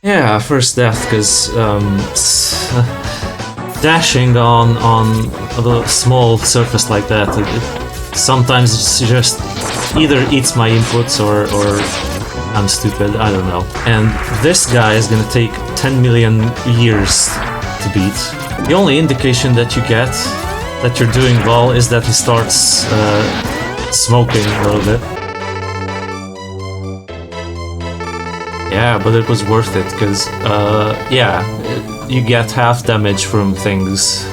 Yeah, first death, because dashing on a small surface like that, it sometimes just either eats my inputs or I'm stupid, I don't know. And this guy is gonna take 10 million years to beat. The only indication that you get that you're doing well is that he starts smoking a little bit. Yeah, but it was worth it, because, yeah, you get half damage from things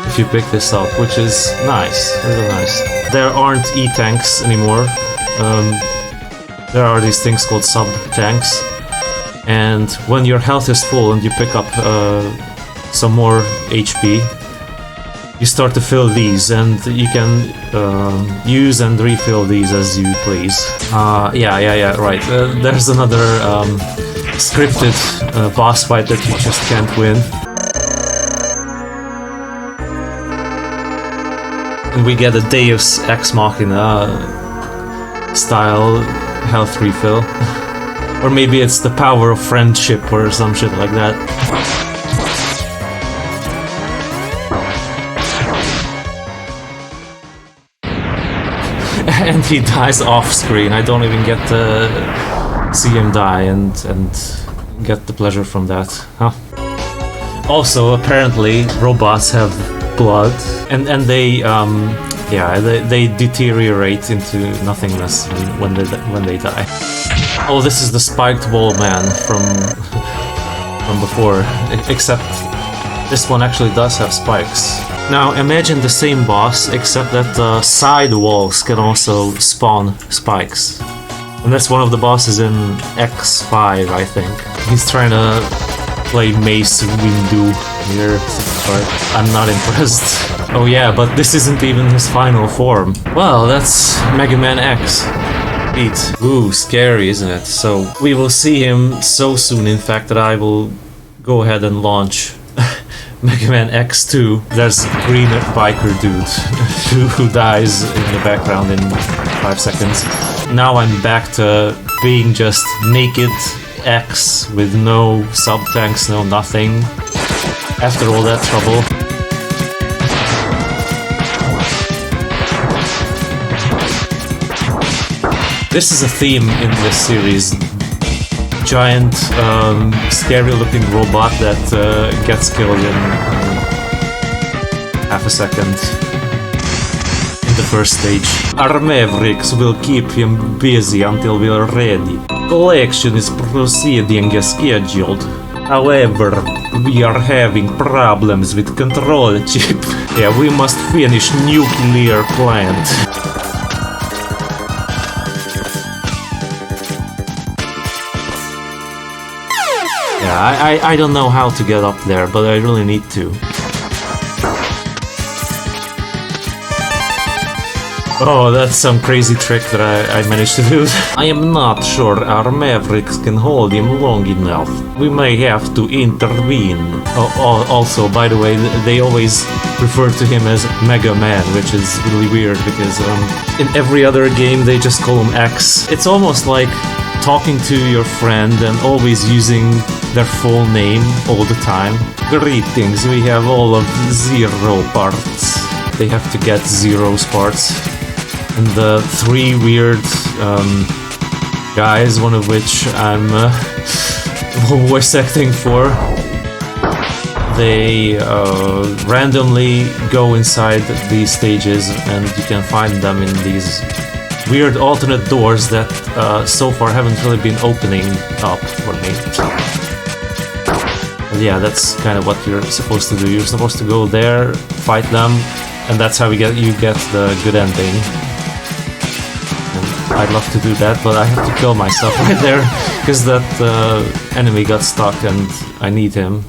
if you pick this up, which is nice, really nice. There aren't E-tanks anymore. There are these things called sub-tanks, and when your health is full and you pick up some more HP, you start to fill these, and you can use and refill these as you please. Yeah, right. There's another scripted boss fight that you just can't win. And we get a Deus Ex Machina style health refill. Or maybe it's the power of friendship or some shit like that. And he dies off screen. I don't even get to see him die and get the pleasure from that. Huh? Also, apparently, robots have blood, and they they deteriorate into nothingness when they die. Oh, this is the spiked wall man from before, except this one actually does have spikes. Now imagine the same boss, except that the side walls can also spawn spikes. And that's one of the bosses in X5, I think. He's trying to play Mace Windu here, but I'm not impressed. Oh yeah, but this isn't even his final form. Well, that's Mega Man X. Beat. Ooh, scary, isn't it? So, we will see him so soon, in fact, that I will go ahead and launch Mega Man X2. There's a green biker dude who dies in the background in 5 seconds. Now I'm back to being just naked X with no sub-tanks, no nothing. After all that trouble. This is a theme in this series. Giant, scary-looking robot that gets killed in half a second in the first stage. Our Mavericks will keep him busy until we're ready. Collection is proceeding as scheduled. However, we are having problems with control chip. Yeah, we must finish nuclear plant. Yeah, I don't know how to get up there, but I really need to. Oh, that's some crazy trick that I managed to do. I am not sure our Mavericks can hold him long enough. We may have to intervene. Also, by the way, they always refer to him as Mega Man, which is really weird because in every other game they just call him X. It's almost like talking to your friend and always using their full name all the time. Greetings, we have all of 0 parts. They have to get 0 parts. And the 3 weird guys, one of which I'm voice acting for, they randomly go inside these stages and you can find them in these weird alternate doors that so far haven't really been opening up for me. And yeah, that's kind of what you're supposed to do. You're supposed to go there, fight them, and that's how you get the good ending. And I'd love to do that, but I have to kill myself right there because that enemy got stuck and I need him.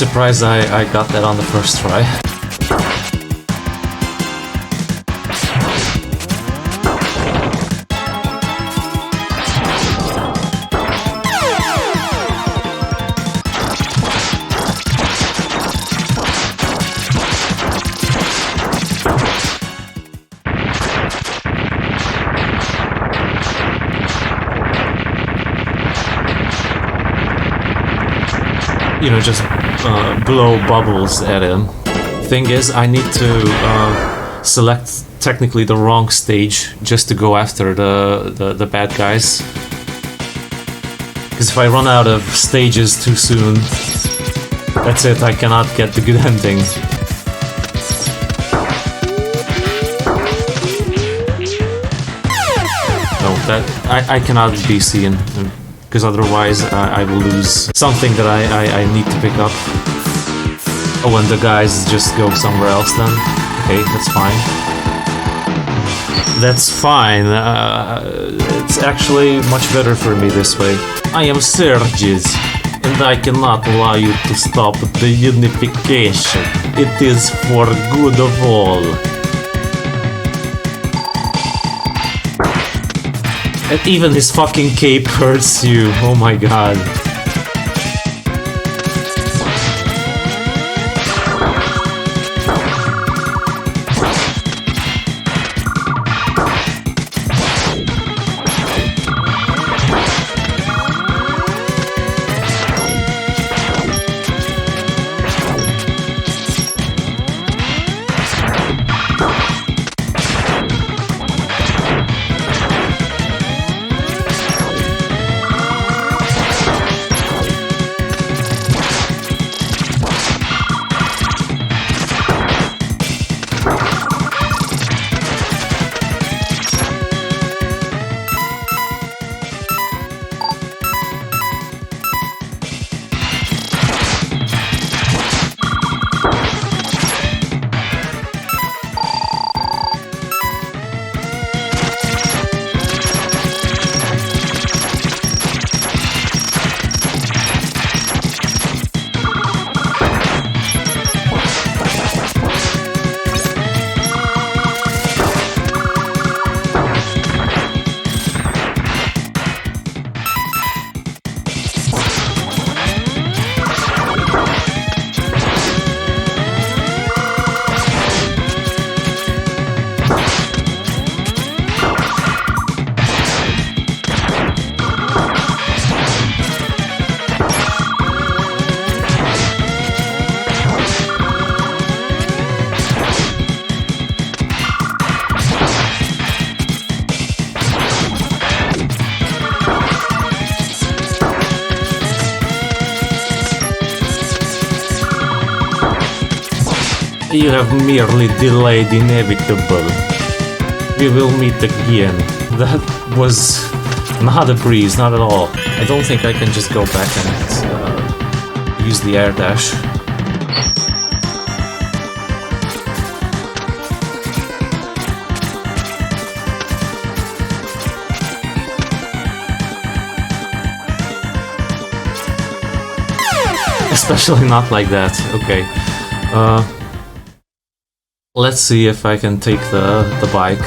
surprised I got that on the first try. You know, just blow bubbles at him. Thing is, I need to select technically the wrong stage just to go after the bad guys. Because if I run out of stages too soon, that's it, I cannot get the good ending. No, that I cannot be seen. Because otherwise I will lose something that I need to pick up. Oh, and the guys just go somewhere else then? Okay, that's fine. That's fine. It's actually much better for me this way. I am Sergis, and I cannot allow you to stop the unification. It is for good of all. And even his fucking cape hurts you, oh my god. You have merely delayed inevitable. We will meet again. That was not a breeze, not at all. I don't think I can just go back and use the air dash. Especially not like that. Okay. Let's see if I can take the bike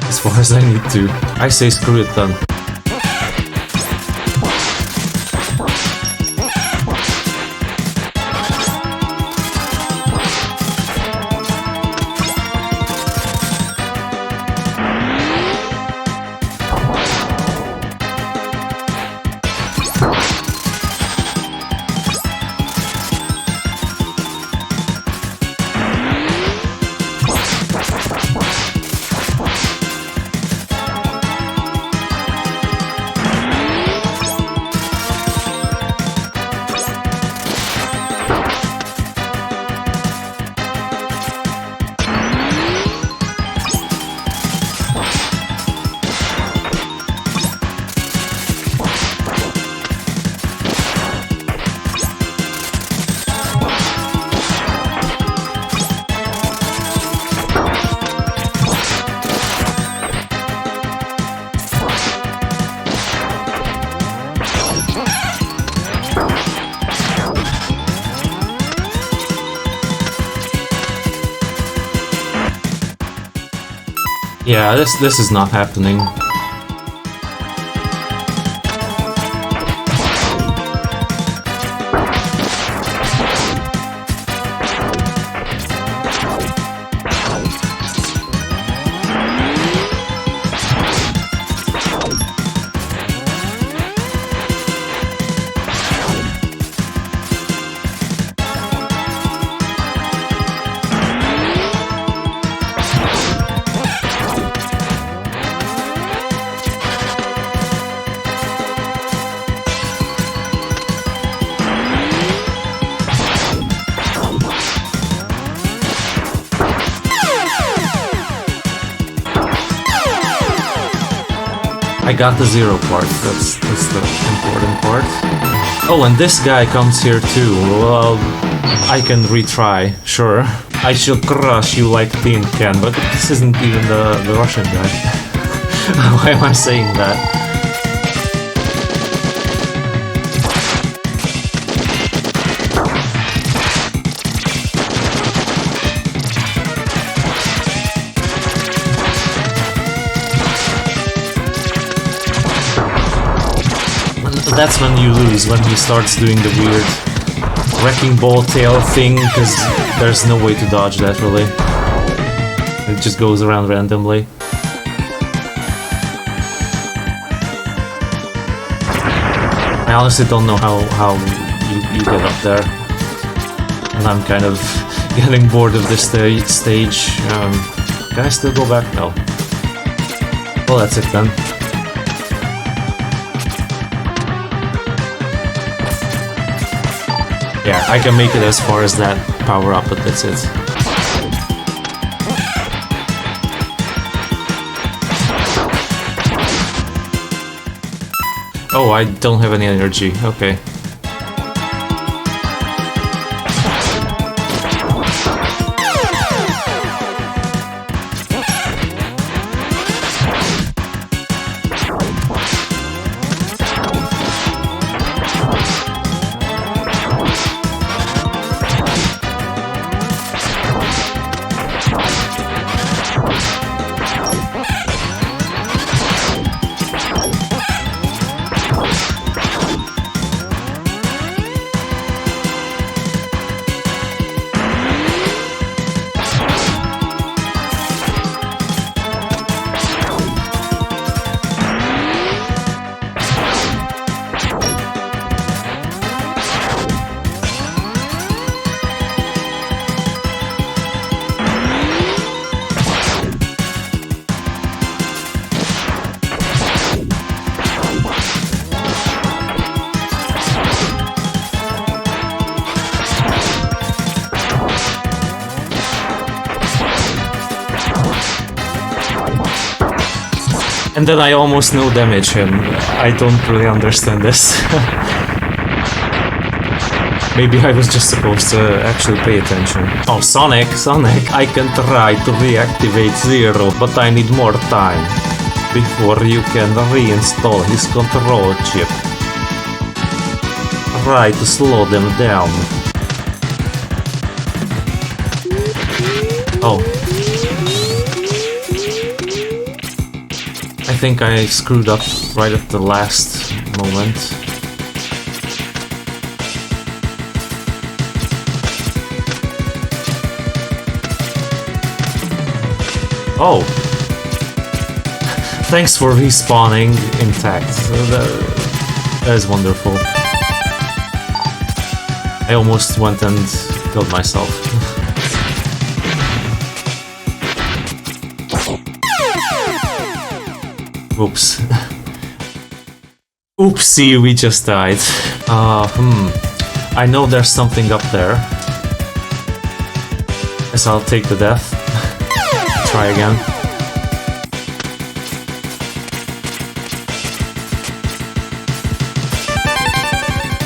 as far as I need to. I say screw it then. Yeah, this is not happening. I got the zero part, that's the important part. Oh, and this guy comes here too. Well, I can retry, sure. I shall crush you like tin can, but this isn't even the Russian guy. Why am I saying that? That's when you lose, when he starts doing the weird wrecking ball tail thing, because there's no way to dodge that really. It just goes around randomly. I honestly don't know how you get up there. And I'm kind of getting bored of this stage. Can I still go back? No. Well, that's it then. Yeah, I can make it as far as that power up, but that's it. Oh, I don't have any energy. Okay. And then I almost no damage him. I don't really understand this. Maybe I was just supposed to actually pay attention. Oh, Sonic, I can try to reactivate Zero, but I need more time before you can reinstall his control chip. Try to slow them down. Oh. I think I screwed up right at the last moment. Oh! Thanks for respawning intact. That is wonderful. I almost went and killed myself. Oops. Oopsie, we just died. I know there's something up there. Guess I'll take the death. Try again.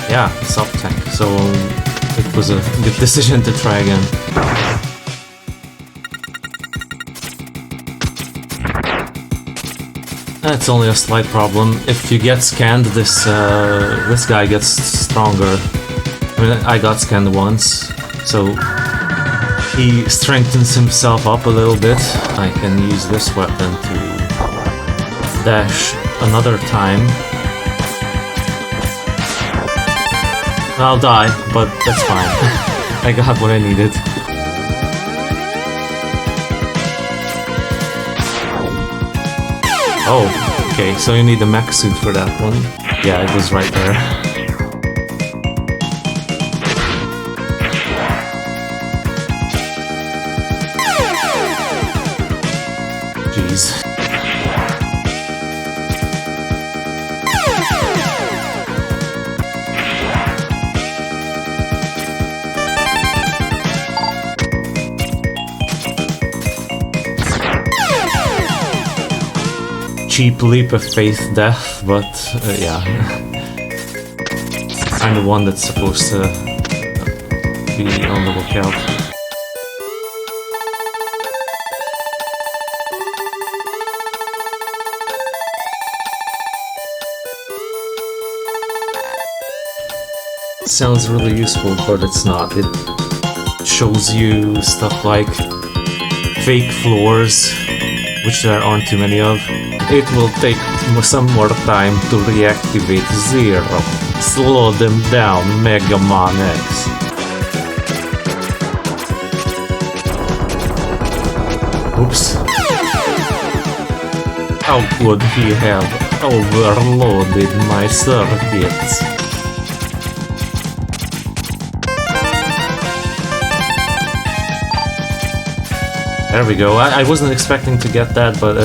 Yeah, sub tank. So it was a good decision to try again. It's only a slight problem. If you get scanned, this guy gets stronger. I mean, I got scanned once, so he strengthens himself up a little bit. I can use this weapon to dash another time. I'll die, but that's fine. I got what I needed. Oh, okay, so you need a mech suit for that one. Yeah, it was right there. Jeez. Cheap leap of faith death, but yeah. I'm the one that's supposed to be on the lookout. Sounds really useful, but it's not. It shows you stuff like fake floors, which there aren't too many of. It will take some more time to reactivate Zero. Slow them down, Mega Man X. Oops. How could he have overloaded my circuits? There we go. I wasn't expecting to get that, but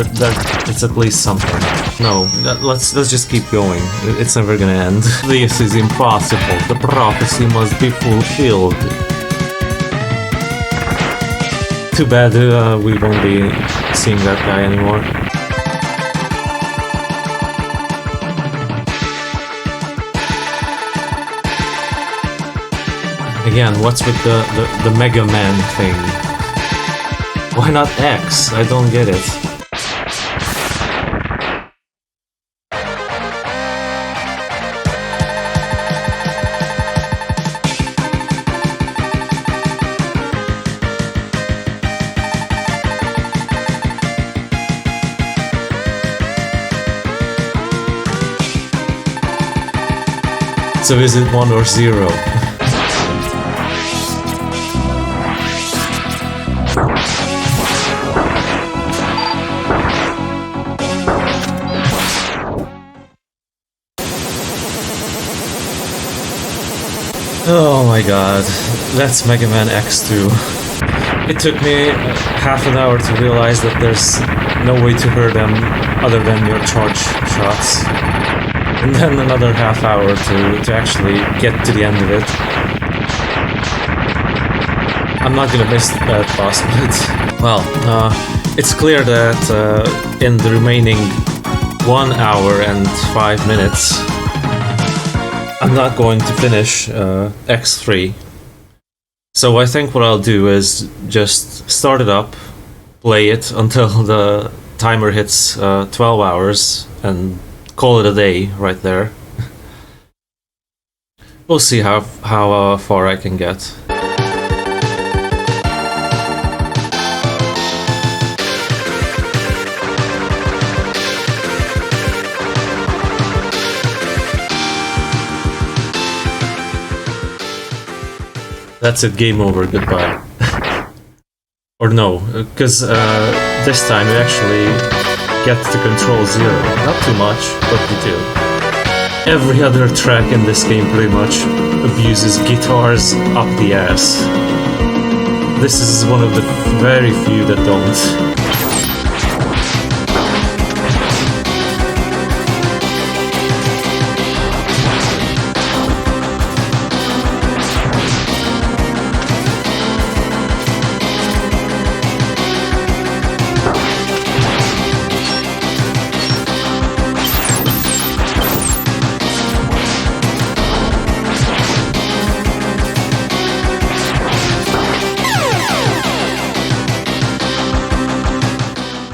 it's at least something. No, let's just keep going. It's never gonna end. This is impossible. The prophecy must be fulfilled. Too bad we won't be seeing that guy anymore. Again, what's with the Mega Man thing? Why not X? I don't get it. So is it 1 or 0? Oh my god, that's Mega Man X2. It took me half an hour to realize that there's no way to hurt them other than your charge shots. And then another half hour to actually get to the end of it. I'm not gonna miss that boss fight. Well, it's clear that in the remaining 1 hour and 5 minutes, I'm not going to finish X3. So I think what I'll do is just start it up, play it until the timer hits 12 hours, and call it a day right there. We'll see how far I can get. That's it, game over, goodbye. Or no, because this time you actually get to control Zero. Not too much, but you do. Every other track in this game pretty much abuses guitars up the ass. This is one of the very few that don't.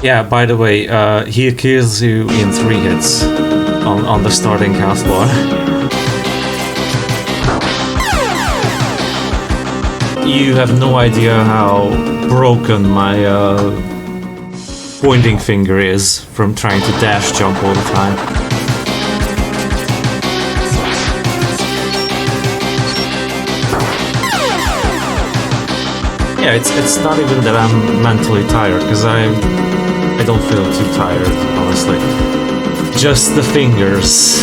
Yeah, by the way, he kills you in 3 hits on the starting health bar. You have no idea how broken my pointing finger is from trying to dash jump all the time. Yeah, it's not even that I'm mentally tired, because I don't feel too tired, honestly. Just the fingers.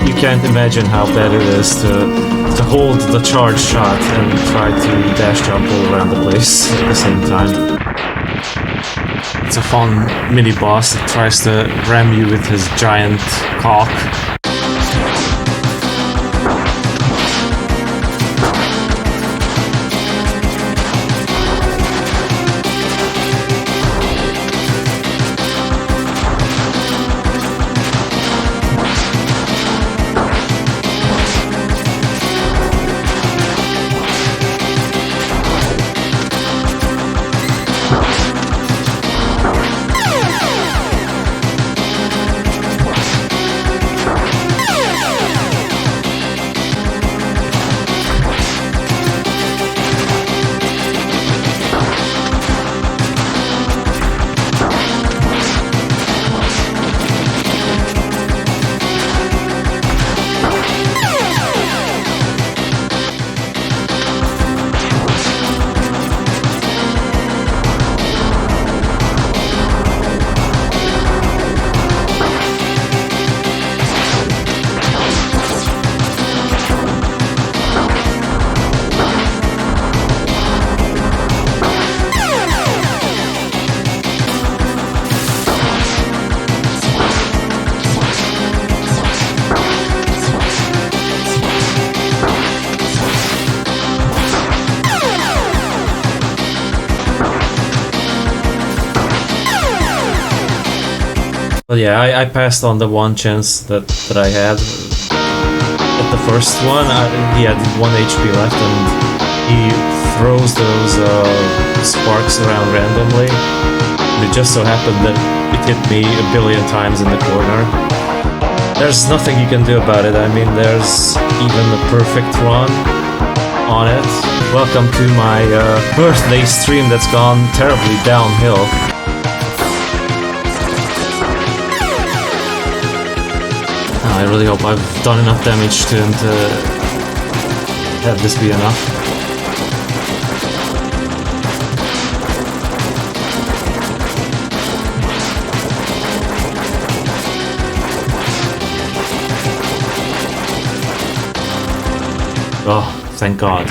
You can't imagine how bad it is to hold the charge shot and try to dash jump all around the place at the same time. It's a fun mini-boss that tries to ram you with his giant cock. Well, yeah, I passed on the one chance that I had at the first one. He had 1 HP left, and he throws those sparks around randomly. And it just so happened that it hit me a billion times in the corner. There's nothing you can do about it. I mean, there's even the perfect run on it. Welcome to my birthday stream that's gone terribly downhill. I really hope I've done enough damage to him to have this be enough. Oh, thank God.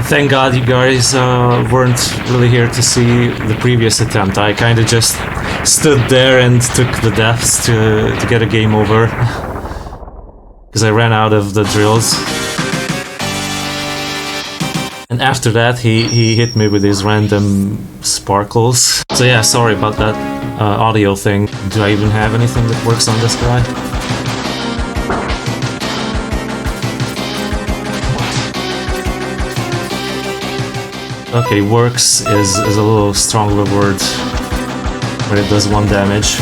Thank God you guys weren't really here to see the previous attempt. I kind of just stood there and took the deaths to get a game over. Because I ran out of the drills. And after that he hit me with his random sparkles. So yeah, sorry about that audio thing. Do I even have anything that works on this guy? Okay, works is a little strong of a word when it does 1 damage.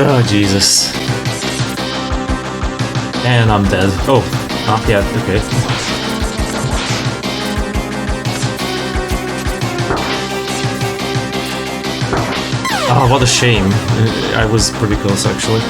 Oh, Jesus. And I'm dead. Oh, not yet, okay. Oh, what a shame. I was pretty close, actually.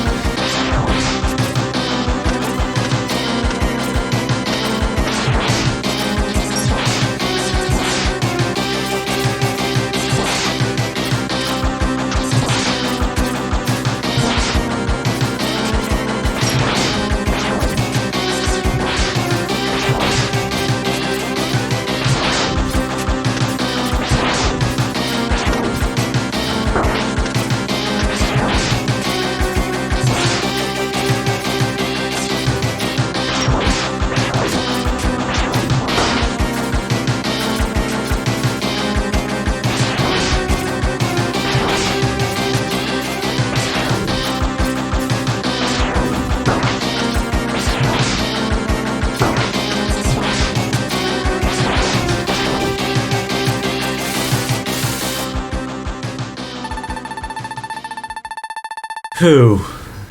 Who?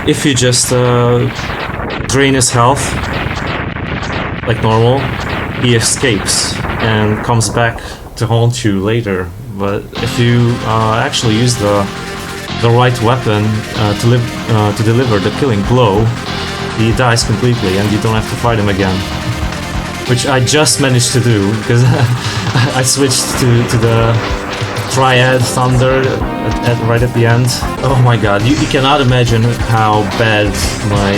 If you just drain his health like normal, he escapes and comes back to haunt you later. But if you actually use the right weapon to deliver the killing blow, he dies completely and you don't have to fight him again. Which I just managed to do because I switched to the Triad Thunder right at the end. Oh my god, you cannot imagine how bad my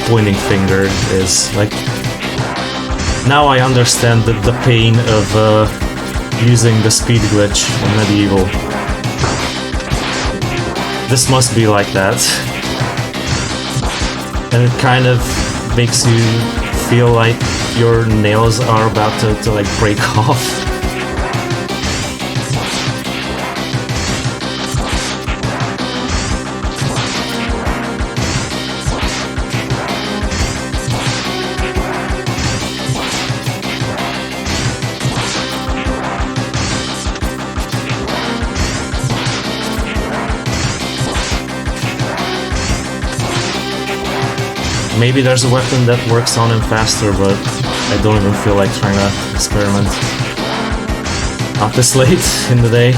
pointing finger is. Like, now I understand the pain of using the speed glitch in Medieval. This must be like that. And it kind of makes you feel like your nails are about to like break off. Maybe there's a weapon that works on him faster, but I don't even feel like trying to experiment. Not this late in the day.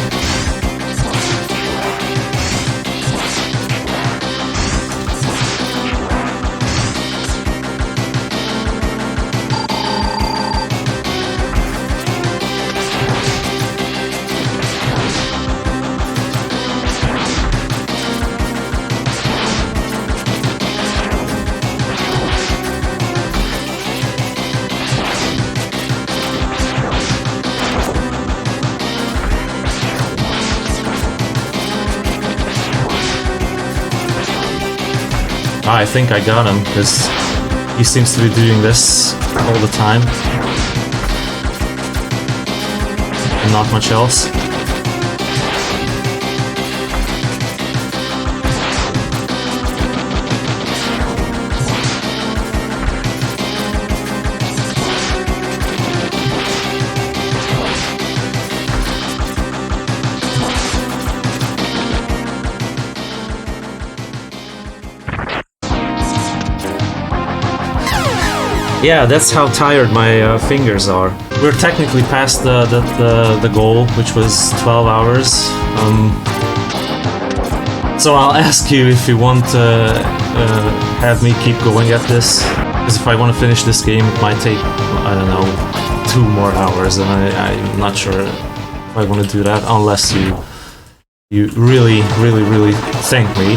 I think I got him, because he seems to be doing this all the time. And not much else. Yeah, that's how tired my fingers are. We're technically past the goal, which was 12 hours. So I'll ask you if you want to have me keep going at this. Because if I want to finish this game, it might take, I don't know, 2 more hours, and I'm not sure if I want to do that unless you really thank me.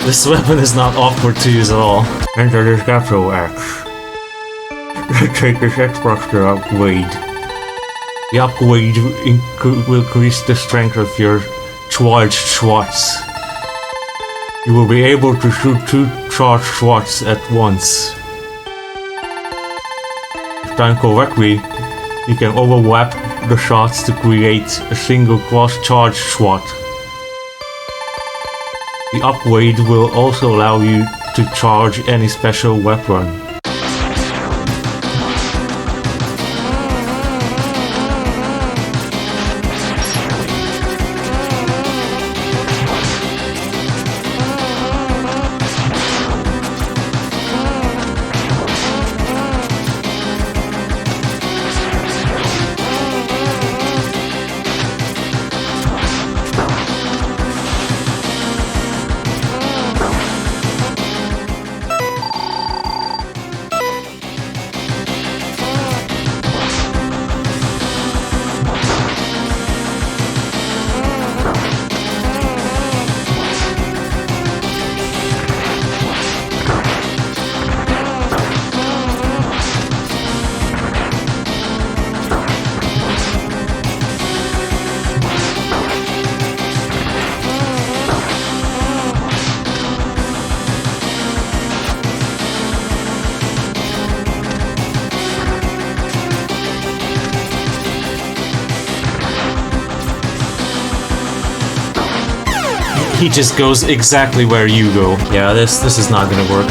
This weapon is not awkward to use at all. Enter this capsule X. Take this Xbox to upgrade. The upgrade will increase the strength of your charged shots. You will be able to shoot 2 charged shots at once. If done correctly, you can overlap the shots to create a single cross-charged shot. The upgrade will also allow you to charge any special weapon. he just goes exactly where you go. Yeah, this is not gonna work.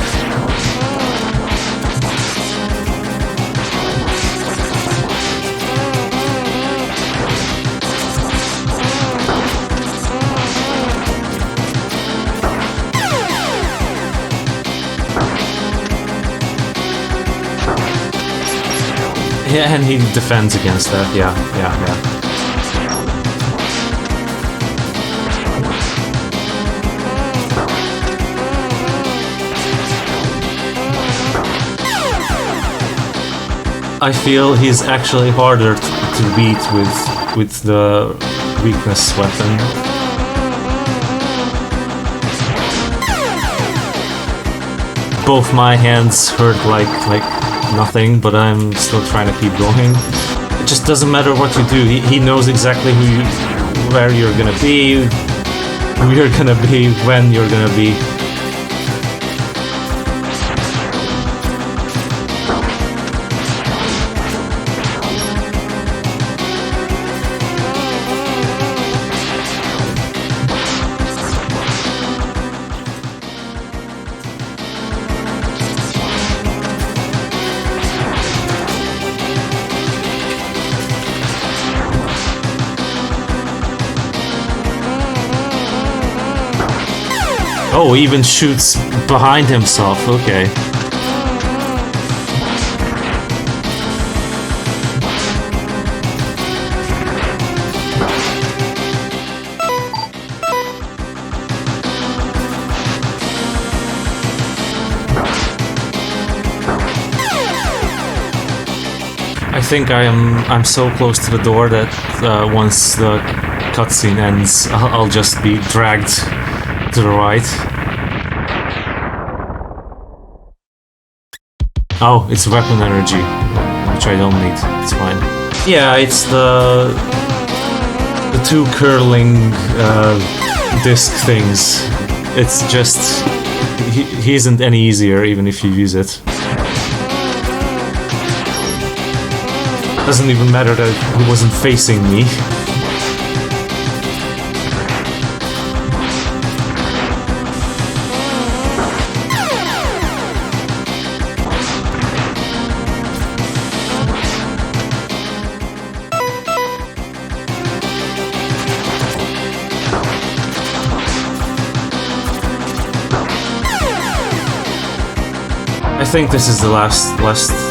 Yeah, and he defends against that. Yeah. I feel he's actually harder to beat with the weakness weapon. Both my hands hurt like nothing, but I'm still trying to keep going. It just doesn't matter what you do. He knows exactly where you're gonna be, who you're gonna be, when you're gonna be. Oh, he even shoots behind himself, okay. I think I'm so close to the door that once the cutscene ends, I'll just be dragged to the right. Oh, it's weapon energy, which I don't need. It's fine. Yeah, it's the two curling disc things. It's just he isn't any easier even if you use it. Doesn't even matter that he wasn't facing me. I think this is the last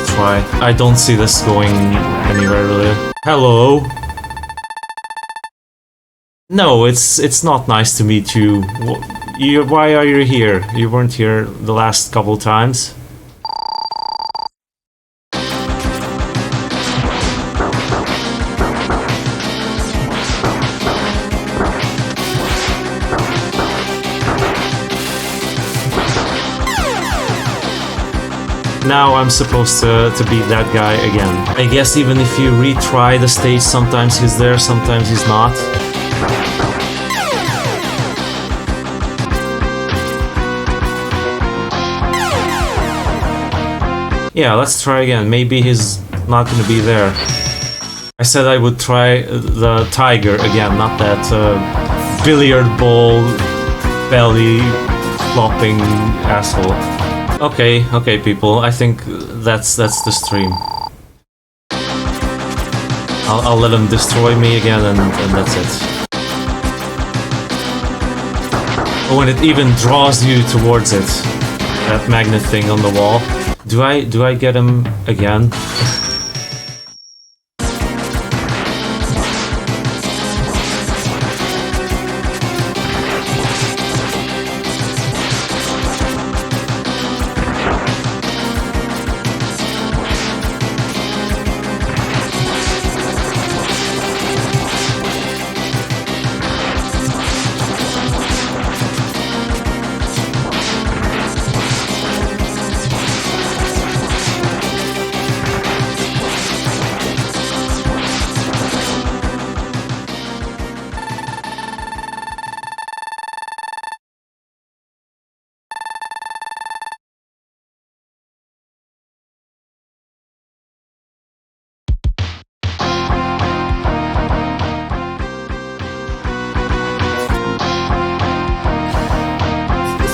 try. I don't see this going anywhere really. Hello. No, it's not nice to meet you. Why are you here? You weren't here the last couple times. Now I'm supposed to beat that guy again. I guess even if you retry the stage, sometimes he's there, sometimes he's not. Yeah, let's try again. Maybe he's not gonna be there. I said I would try the tiger again, not that billiard ball belly flopping asshole. Okay, people. I think that's the stream. I'll let him destroy me again, and that's it. Oh, and it even draws you towards it. That magnet thing on the wall. Do I get him again?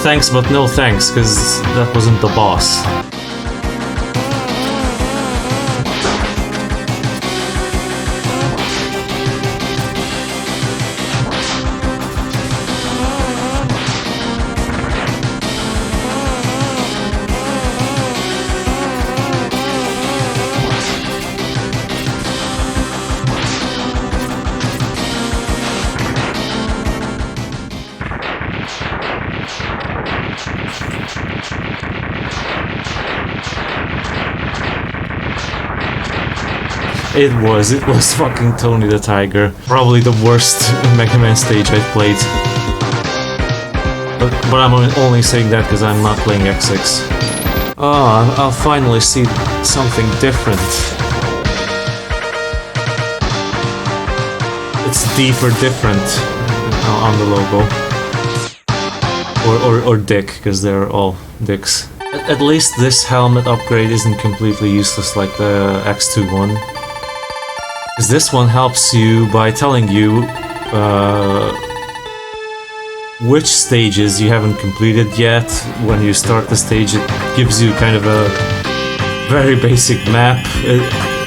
thanks but no thanks, because that wasn't the boss. It was fucking Tony the Tiger. Probably the worst Mega Man stage I've played. But I'm only saying that because I'm not playing X6. Oh, I'll finally see something different. It's deeper different on the logo. Or dick, because they're all dicks. At least this helmet upgrade isn't completely useless like the X2 one. Because this one helps you by telling you which stages you haven't completed yet. When you start the stage, it gives you kind of a very basic map.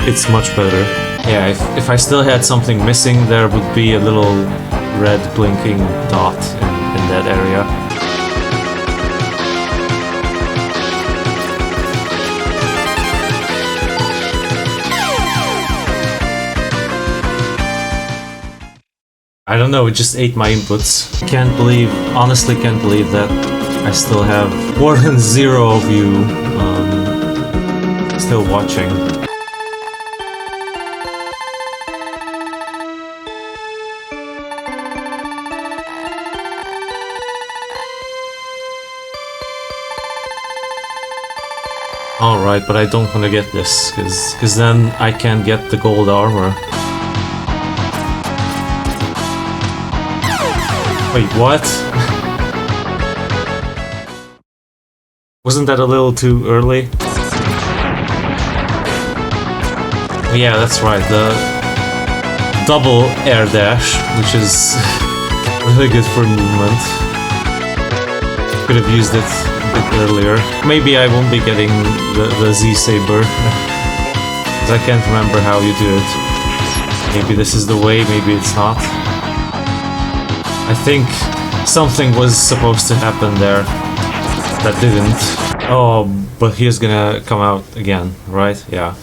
It's much better. Yeah, if I still had something missing, there would be a little red blinking dot in that area. I don't know, it just ate my inputs. Honestly can't believe that I still have more than 0 of you still watching. Alright, but I don't want to get this, because then I can't get the gold armor. Wait, what? Wasn't that a little too early? Yeah, that's right, the double air dash, which is really good for movement. Could have used it a bit earlier. Maybe I won't be getting the Z-Saber, because I can't remember how you do it. Maybe this is the way, maybe it's not. I think something was supposed to happen there that didn't. Oh, but he's gonna come out again, right? Yeah.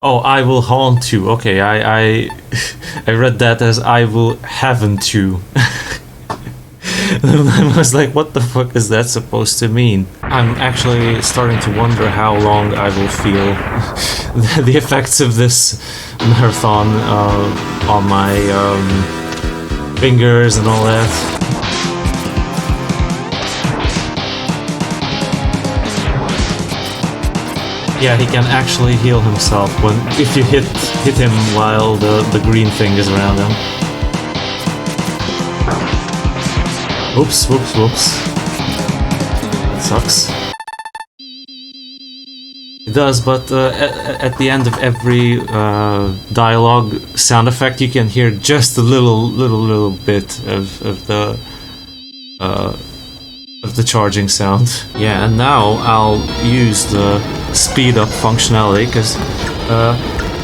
Oh, I will haunt you. Okay, I read that as I will haven't you. I was like, what the fuck is that supposed to mean? I'm actually starting to wonder how long I will feel the effects of this marathon on my fingers and all that. Yeah, he can actually heal himself if you hit him while the green thing is around him. Whoops, whoops, whoops. That sucks. It does, but at the end of every dialogue sound effect, you can hear just a little bit of the charging sound. Yeah, and now I'll use the speed up functionality, because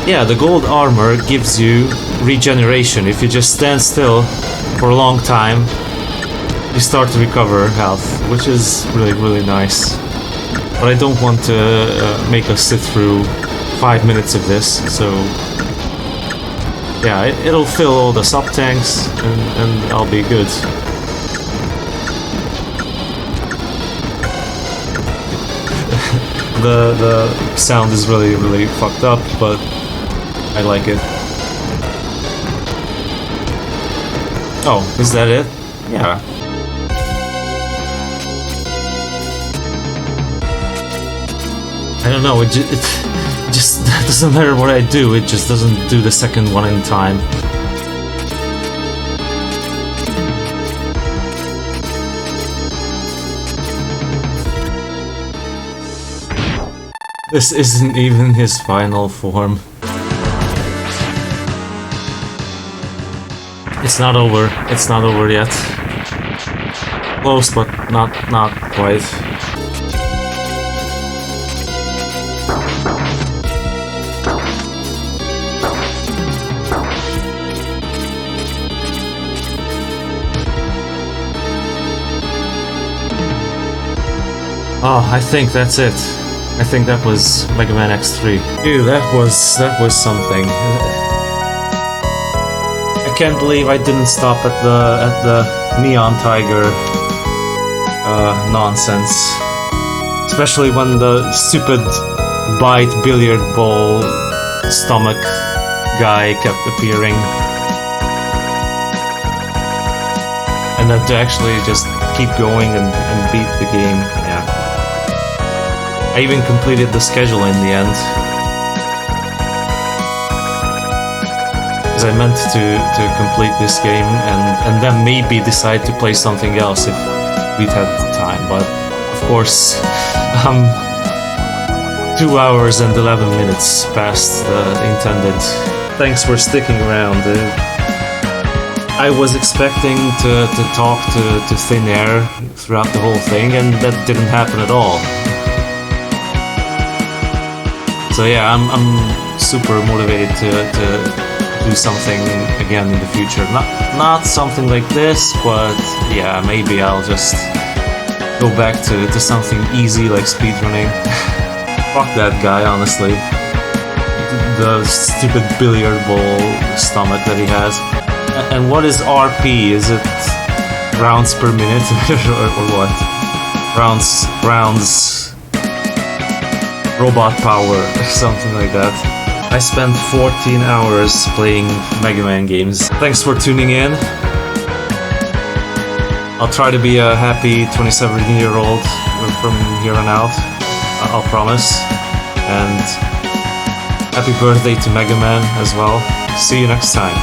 yeah, the gold armor gives you regeneration. If you just stand still for a long time, you start to recover health, which is really nice. But I don't want to make us sit through 5 minutes of this, so yeah, it'll fill all the sub-tanks and I'll be good. The sound is really fucked up, but I like it. Oh, is that it? Yeah. I don't know, it just doesn't matter what I do, it just doesn't do the second one in time. This isn't even his final form. It's not over yet. Close, but not quite. Oh, I think that's it. I think that was Mega Man X3. Dude, that was something. I can't believe I didn't stop at the Neon Tiger nonsense. Especially when the stupid bite billiard ball stomach guy kept appearing. And then to actually just keep going and beat the game, yeah. I even completed the schedule in the end. Because I meant to complete this game and then maybe decide to play something else if we'd had the time, but of course I'm 2 hours and 11 minutes past the intended. Thanks for sticking around. I was expecting to talk to thin air throughout the whole thing, and that didn't happen at all. So yeah, I'm super motivated to do something again in the future. Not something like this, but yeah, maybe I'll just go back to something easy like speedrunning. Fuck that guy, honestly. The stupid billiard ball stomach that he has. And what is RP? Is it rounds per minute or what? Rounds, robot power, something like that. I spent 14 hours playing Mega Man games. Thanks for tuning in. I'll try to be a happy 27-year-old from here on out. I'll promise. And happy birthday to Mega Man as well. See you next time.